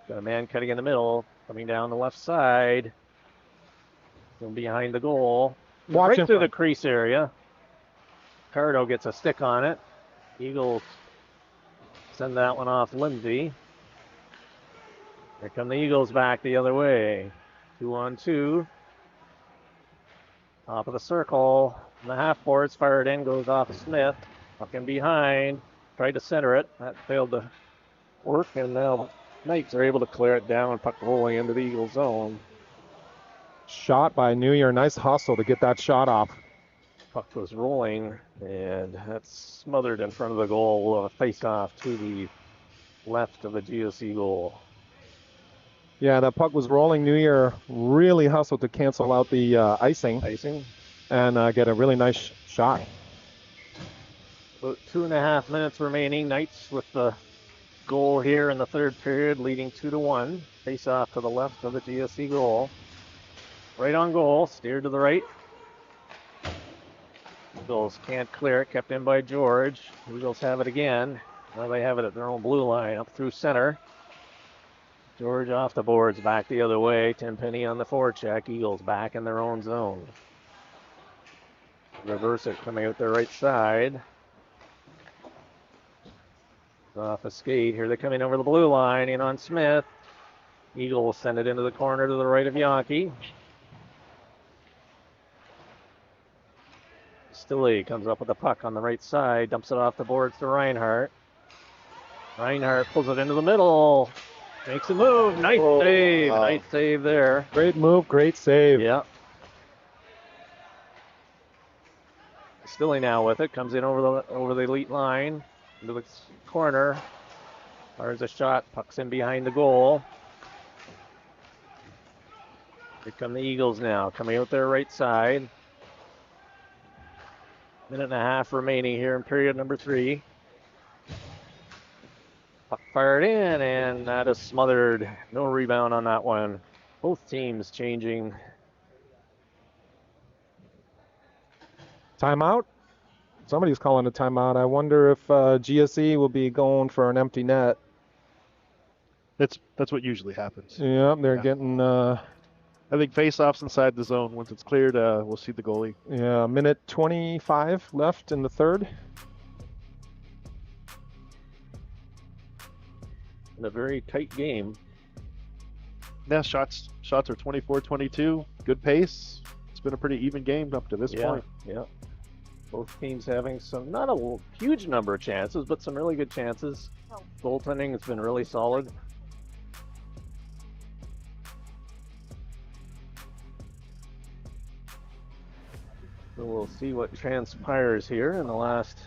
[SPEAKER 2] Got a man cutting in the middle, coming down the left side. From behind the goal. Right through the crease area. Cardo gets a stick on it. Eagles send that one off Lindsay. Here come the Eagles back the other way. 2-on-2. Top of the circle. And the half boards fired in, goes off Smith. Puck in behind. Tried to center it. That failed to work, and now Knights are able to clear it down and puck rolling into the Eagle zone.
[SPEAKER 4] Shot by New Year. Nice hustle to get that shot off.
[SPEAKER 2] Puck was rolling, and that's smothered in front of the goal. Face off to the left of the GSC goal.
[SPEAKER 4] Yeah, that puck was rolling. New Year really hustled to cancel out the icing. And get a really nice shot.
[SPEAKER 2] About 2.5 minutes remaining. Knights with the goal here in the third period, leading 2-1. Face off to the left of the GSC goal. Right on goal, steered to the right. Eagles can't clear it, kept in by George. Eagles have it again. Now they have it at their own blue line, up through center. George off the boards, back the other way. Tenpenny on the forecheck. Eagles back in their own zone. Reverse it, coming out their right side. Off a skate. Here they come in over the blue line, in on Smith. Eagles send it into the corner to the right of Yankee. Stilley comes up with the puck on the right side, dumps it off the boards to Reinhardt. Reinhardt pulls it into the middle. Makes a move. Nice
[SPEAKER 5] Oh,
[SPEAKER 2] save.
[SPEAKER 5] wow.
[SPEAKER 2] Nice save there.
[SPEAKER 4] Great move, great save.
[SPEAKER 2] Yeah. Stilly now with it. Comes in over the elite line. Into the corner. Fires a shot. Puck's in behind the goal. Here come the Eagles now. Coming out their right side. Minute and a half remaining here in period number 3. Puck fired in, and that is smothered. No rebound on that one. Both teams changing.
[SPEAKER 4] Timeout? Somebody's calling a timeout. I wonder if GSE will be going for an empty net.
[SPEAKER 3] That's what usually happens.
[SPEAKER 4] Yeah, they're getting...
[SPEAKER 3] I think face-offs inside the zone. Once it's cleared, we'll see the goalie.
[SPEAKER 4] Yeah, minute 25 left in the third.
[SPEAKER 2] In a very tight game.
[SPEAKER 3] Yeah, shots are 24-22. Good pace. It's been a pretty even game up to this point.
[SPEAKER 2] Yeah. Both teams having some, not a huge number of chances, but some really good chances. Goaltending has been really solid. So we'll see what transpires here in the last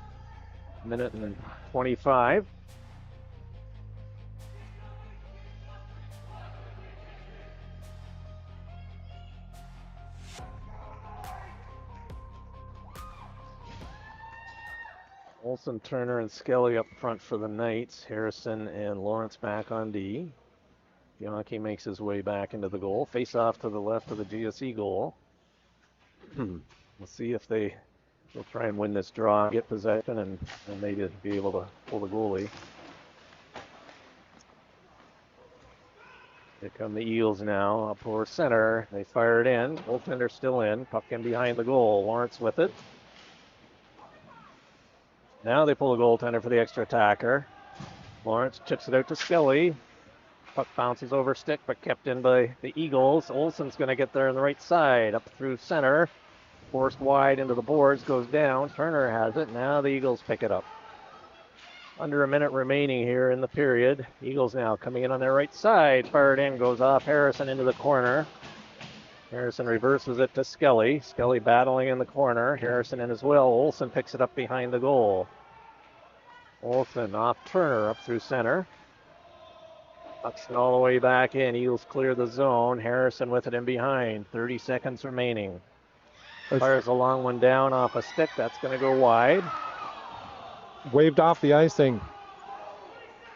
[SPEAKER 2] minute and 25. Olsen, Turner, and Skelly up front for the Knights. Harrison and Lawrence back on D. Bianchi makes his way back into the goal. Face off to the left of the GSE goal. We'll see if they'll try and win this draw, get possession, and maybe be able to pull the goalie. Here come the Eagles now, up over center. They fire it in. Goaltender still in. Puck in behind the goal. Lawrence with it. Now they pull the goaltender for the extra attacker. Lawrence chips it out to Skelly. Puck bounces over stick, but kept in by the Eagles. Olsen's going to get there on the right side, up through center. Forced wide into the boards, goes down. Turner has it. Now the Eagles pick it up. Under a minute remaining here in the period. Eagles now coming in on their right side. Fired in, goes off Harrison into the corner. Harrison reverses it to Skelly. Skelly battling in the corner. Harrison in as well. Olsen picks it up behind the goal. Olsen off Turner up through center. Puck's all the way back in. Eagles clear the zone. Harrison with it in behind. 30 seconds remaining. Fires a long one down off a stick. That's going to go wide.
[SPEAKER 4] Waved off the icing.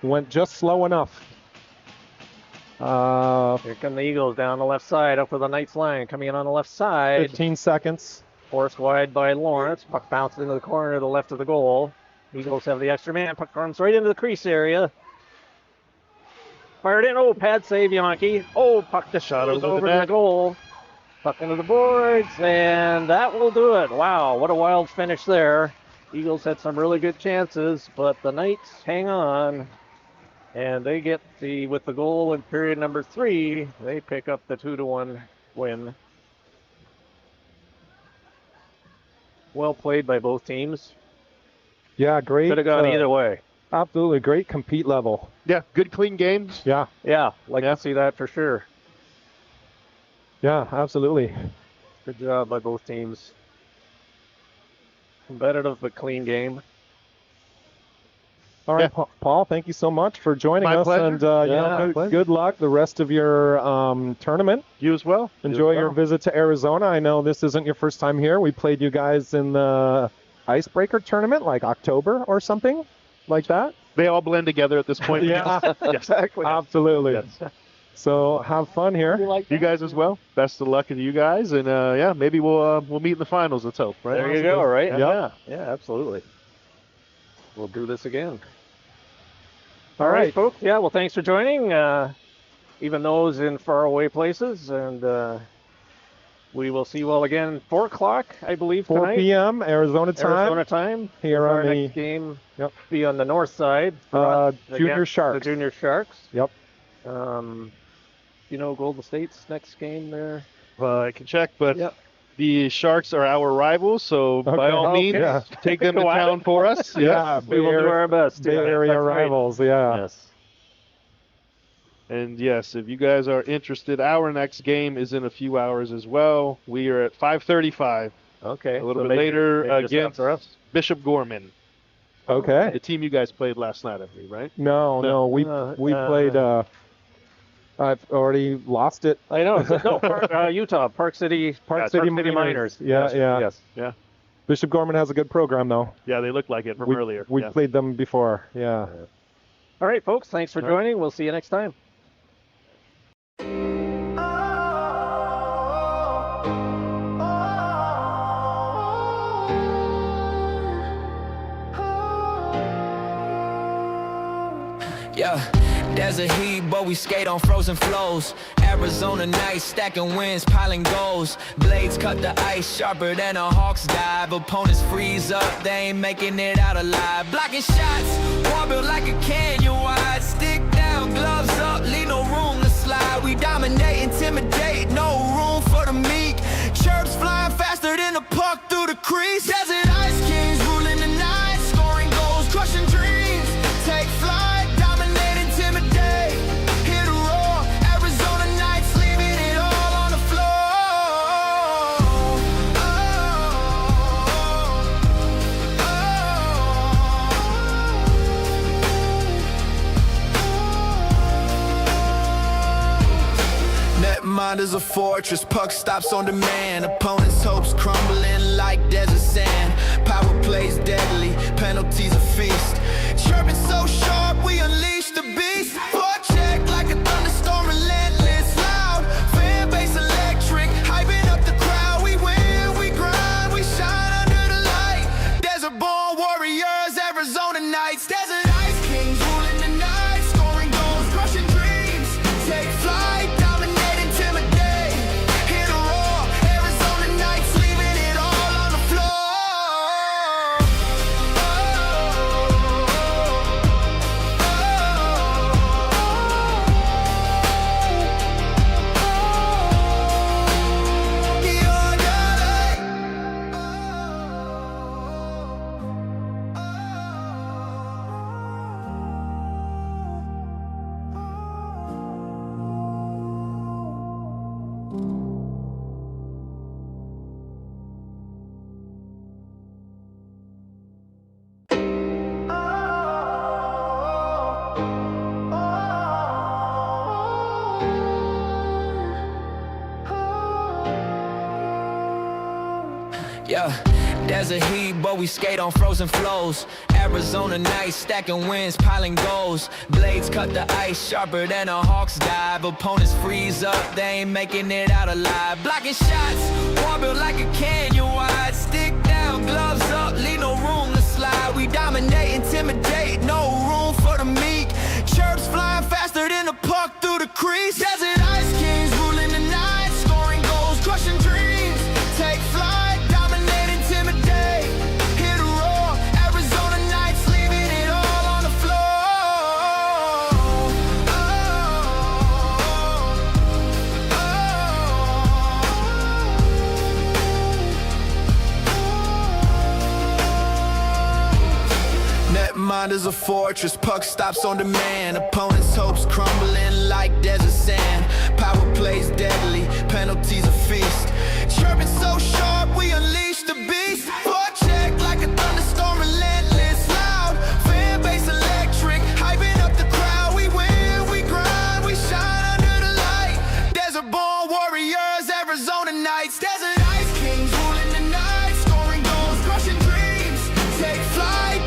[SPEAKER 4] Went just slow enough.
[SPEAKER 2] Here come the Eagles down the left side, up for the Knights line. Coming in on the left side.
[SPEAKER 4] 15 seconds.
[SPEAKER 2] Forced wide by Lawrence. Puck bounces into the corner to the left of the goal. Eagles have the extra man. Puck runs right into the crease area. Fired in. Oh, pad save, Yankee. Oh, puck just shot over the goal. Puck into the boards, and that will do it. Wow, what a wild finish there. Eagles had some really good chances, but the Knights hang on. And they get with the goal in period number 3, they pick up the 2-1 win. Well played by both teams.
[SPEAKER 4] Yeah, great.
[SPEAKER 2] Could have gone either way.
[SPEAKER 4] Absolutely, great compete level.
[SPEAKER 3] Yeah, good clean games.
[SPEAKER 4] Yeah.
[SPEAKER 2] Yeah, to see that for sure.
[SPEAKER 4] Yeah, absolutely.
[SPEAKER 2] Good job by both teams. Competitive but clean game.
[SPEAKER 4] All right, Paul, thank you so much for joining us.
[SPEAKER 3] Pleasure.
[SPEAKER 4] And good luck the rest of your tournament.
[SPEAKER 3] You as well.
[SPEAKER 4] Enjoy your visit to Arizona. I know this isn't your first time here. We played you guys in the Icebreaker tournament, like October or something like that.
[SPEAKER 3] They all blend together at this point.
[SPEAKER 4] Yeah,
[SPEAKER 2] Exactly.
[SPEAKER 4] Absolutely.
[SPEAKER 3] Yes.
[SPEAKER 4] So have fun here.
[SPEAKER 3] You guys as well. Best of luck to you guys, and maybe we'll meet in the finals. Let's hope. Right.
[SPEAKER 2] There you go. Right.
[SPEAKER 4] Yeah.
[SPEAKER 2] Yeah. Absolutely. We'll do this again.
[SPEAKER 4] All right,
[SPEAKER 2] folks. Yeah. Well, thanks for joining. Even those in faraway places, and we will see you all again 4 o'clock, I believe,
[SPEAKER 4] 4
[SPEAKER 2] tonight.
[SPEAKER 4] p.m. Arizona time.
[SPEAKER 2] Here
[SPEAKER 4] on
[SPEAKER 2] our
[SPEAKER 4] the
[SPEAKER 2] next game.
[SPEAKER 4] Yep.
[SPEAKER 2] Be on the north side.
[SPEAKER 4] Junior Sharks.
[SPEAKER 2] The Junior Sharks.
[SPEAKER 4] Yep.
[SPEAKER 2] Golden State's next game there.
[SPEAKER 3] I can check, but
[SPEAKER 2] Yep.
[SPEAKER 3] the Sharks are our rivals, so by all means, take them to
[SPEAKER 2] Go at
[SPEAKER 3] town
[SPEAKER 2] it.
[SPEAKER 3] for us.
[SPEAKER 4] Yeah,
[SPEAKER 2] We will do our best.
[SPEAKER 4] Bay Area
[SPEAKER 2] That's right.
[SPEAKER 4] rivals. Yeah.
[SPEAKER 2] Yes.
[SPEAKER 3] And yes, if you guys are interested, our next game is in a few hours as well. We are at 5:35.
[SPEAKER 2] Okay.
[SPEAKER 3] A little bit later against Bishop Gorman.
[SPEAKER 4] Okay.
[SPEAKER 3] The team you guys played last night, I believe, right?
[SPEAKER 4] No, we played. I've already lost it.
[SPEAKER 2] I know. No, Utah, Park City Miners.
[SPEAKER 4] Yeah,
[SPEAKER 2] yes.
[SPEAKER 3] Yeah.
[SPEAKER 4] Bishop Gorman has a good program, though.
[SPEAKER 3] Yeah, they look like it from earlier.
[SPEAKER 4] We played them before. Yeah.
[SPEAKER 2] All right, folks. Thanks for joining. We'll see you next time.
[SPEAKER 7] Yeah, desert heat, but we skate on frozen flows. Arizona nights, stacking wins, piling goals. Blades cut the ice sharper than a hawk's dive. Opponents freeze up, they ain't making it out alive. Blocking shots, wall built like a canyon wide. Stick down, gloves up, leave no room to slide. We dominate, intimidate, no room for the meek. Chirps flying faster than a puck through the crease. Desert ice kings ruling the night, scoring goals, crushing dreams. Take flight. Mind is a fortress, puck stops on demand. Opponents' hopes crumbling like desert sand. Power plays deadly, penalties a feast. Chirping so sharp, we unleash the beast. Forecheck like a thunderstorm, relentless, loud. Fan base electric, hyping up the crowd. We win, we grind, we shine under the light. Desert-born warriors, Arizona nights. Desert ice kings ruling the night, scoring goals, crushing dreams. Take flight. Yeah, desert heat, but we skate on frozen flows. Arizona nights, stacking wins, piling goals. Blades cut the ice sharper than a hawk's dive. Opponents freeze up, they ain't making it out alive. Blocking shots, wall built like a canyon wide. Stick down, gloves up, leave no room to slide. We dominate, intimidate, no room for the meek. Chirps flying faster than a puck through the crease. Desert ice kings ruling the night, scoring goals, crushing dreams. Take flight. Mind is a fortress, puck stops on demand. Opponents' hopes crumbling like desert sand. Power plays deadly, penalties a feast. Chirping so sharp, we unleash the beast. Forecheck like a thunderstorm, relentless, loud. Fan base electric, hyping up the crowd. We win, we grind, we shine under the light. Desert-born warriors, Arizona nights. Desert ice kings ruling the night, scoring goals, crushing dreams. Take flight.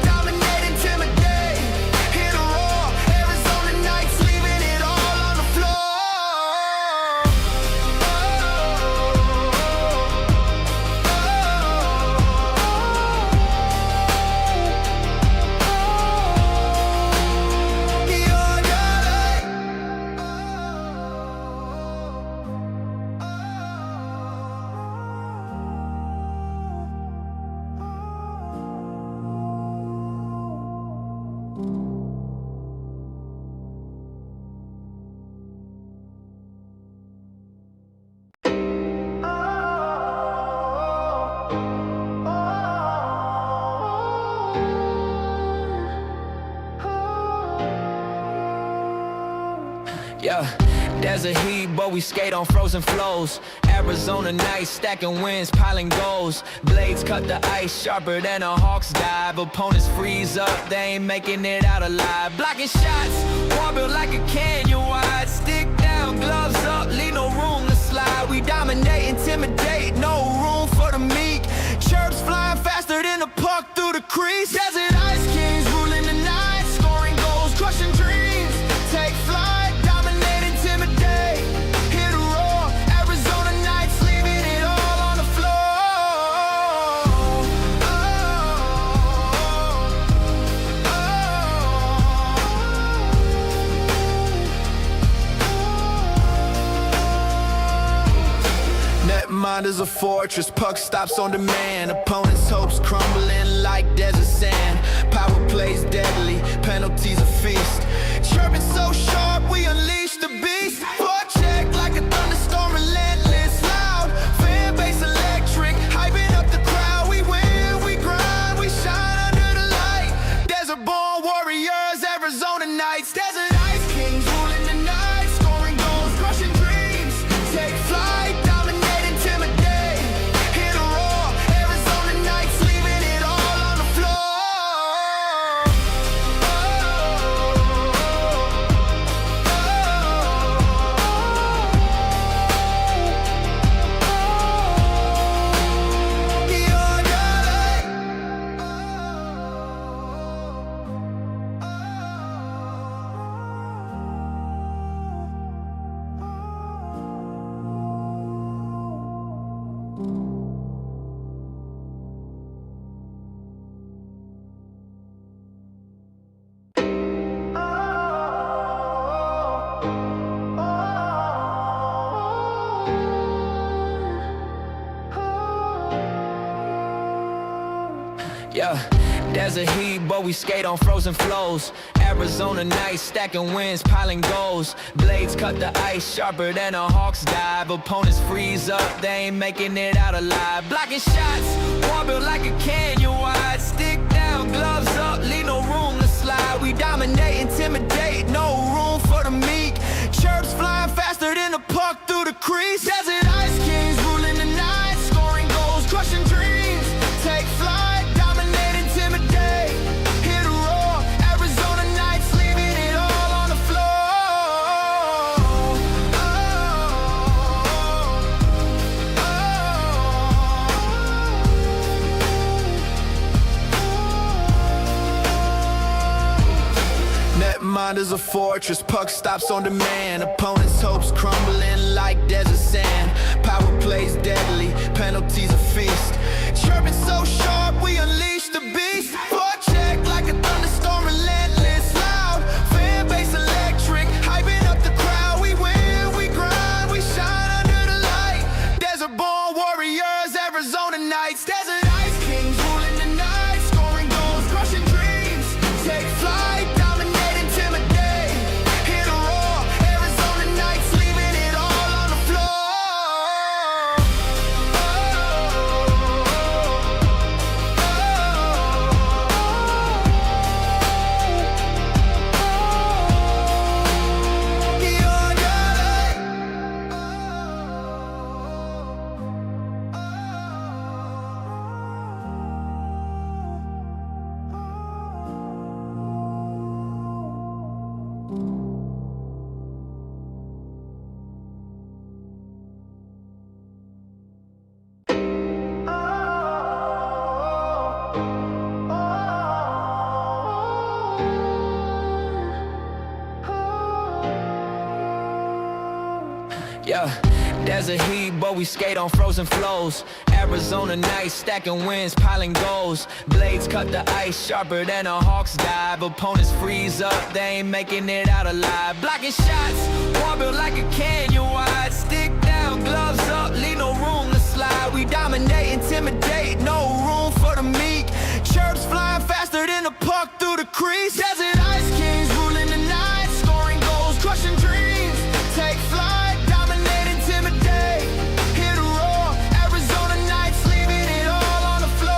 [SPEAKER 7] Yeah, desert heat, but we skate on frozen flows. Arizona nights, stacking wins, piling goals. Blades cut the ice sharper than a hawk's dive. Opponents freeze up, they ain't making it out alive. Blocking shots, wall built like a canyon wide. Stick down, gloves up, leave no room to slide. We dominate, intimidate, no room for the meek. Chirps flying faster than a puck through the crease. Desert ice kings ruling the night, scoring goals, crushing dreams. Take flight, dominate, intimidate, hit a roar. Arizona nights, leaving it all on the floor. Netmind is a fortress, puck stops on demand. Opponents' hopes crumbling like desert sand. Power plays deadly, penalties a feast. Chirping so sharp, we unleash the beast. Forecheck like a thunderstorm, relentless, loud. Fan base electric, hyping up the crowd. We win, we grind, we shine under the light. Desert-born warriors, Arizona nights. Desert ice kings ruling the night, scoring goals, crushing dreams. Take flight, dominate, intimidate, hit a roar. Arizona nights, leaving it all on the floor. Yeah, desert heat, but we skate on frozen flows. Arizona nights, stacking wins, piling goals. Blades cut the ice sharper than a hawk's dive. Opponents freeze up, they ain't making it out alive. Blocking shots, wall built like a canyon wide. Stick down, gloves up, leave no room to slide. We dominate, intimidate, no room for the meek. Chirps flying faster than a puck through the crease. Desert ice kings ruling the night, scoring goals, crushing dreams. Take flight, dominate, intimidate, hit a roar. Arizona nights, leaving it all on the floor. Netmind is a fortress, puck stops on demand. Opponents' hopes crumbling like desert sand. Power plays deadly, penalties a feast. Chirping so sharp, we unleash the beast. Forecheck like a thunderstorm, relentless, loud. Fan base electric, hyping up the crowd. We win, we grind, we shine under the light. Desert-born warriors, Arizona nights. Desert ice kings ruling the night, scoring goals, crushing dreams. Take flight, dominate, intimidate, hit a roar. Arizona nights, leaving it all on the floor. Yeah, desert heat, but we skate on frozen flows. Arizona nights, stacking wins, piling goals. Blades cut the ice sharper than a hawk's dive. Opponents freeze up, they ain't making it out alive. Blocking shots, wall built like a canyon wide. Stick down, gloves up, leave no room to slide. We dominate, intimidate, no room for the meek. Chirps flying faster than a puck through the crease. Desert ice kings ruling the night, scoring goals, crushing dreams. Take flight, dominate, intimidate, hit a roar. Arizona nights, leaving it all on the floor.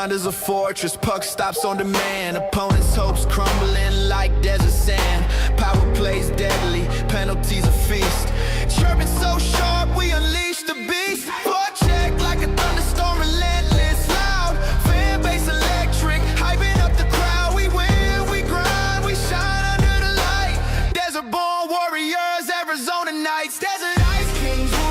[SPEAKER 7] mind is a fortress, puck stops on demand. Opponents' hopes crumbling like desert sand. Power plays deadly, penalties a feast. Chirping so sharp, we unleash the beast. Check like a thunderstorm, relentless, loud. Fan base electric, hyping up the crowd. We win, we grind, we shine under the light. Desert born warriors, Arizona Knights. Desert Ice Kings.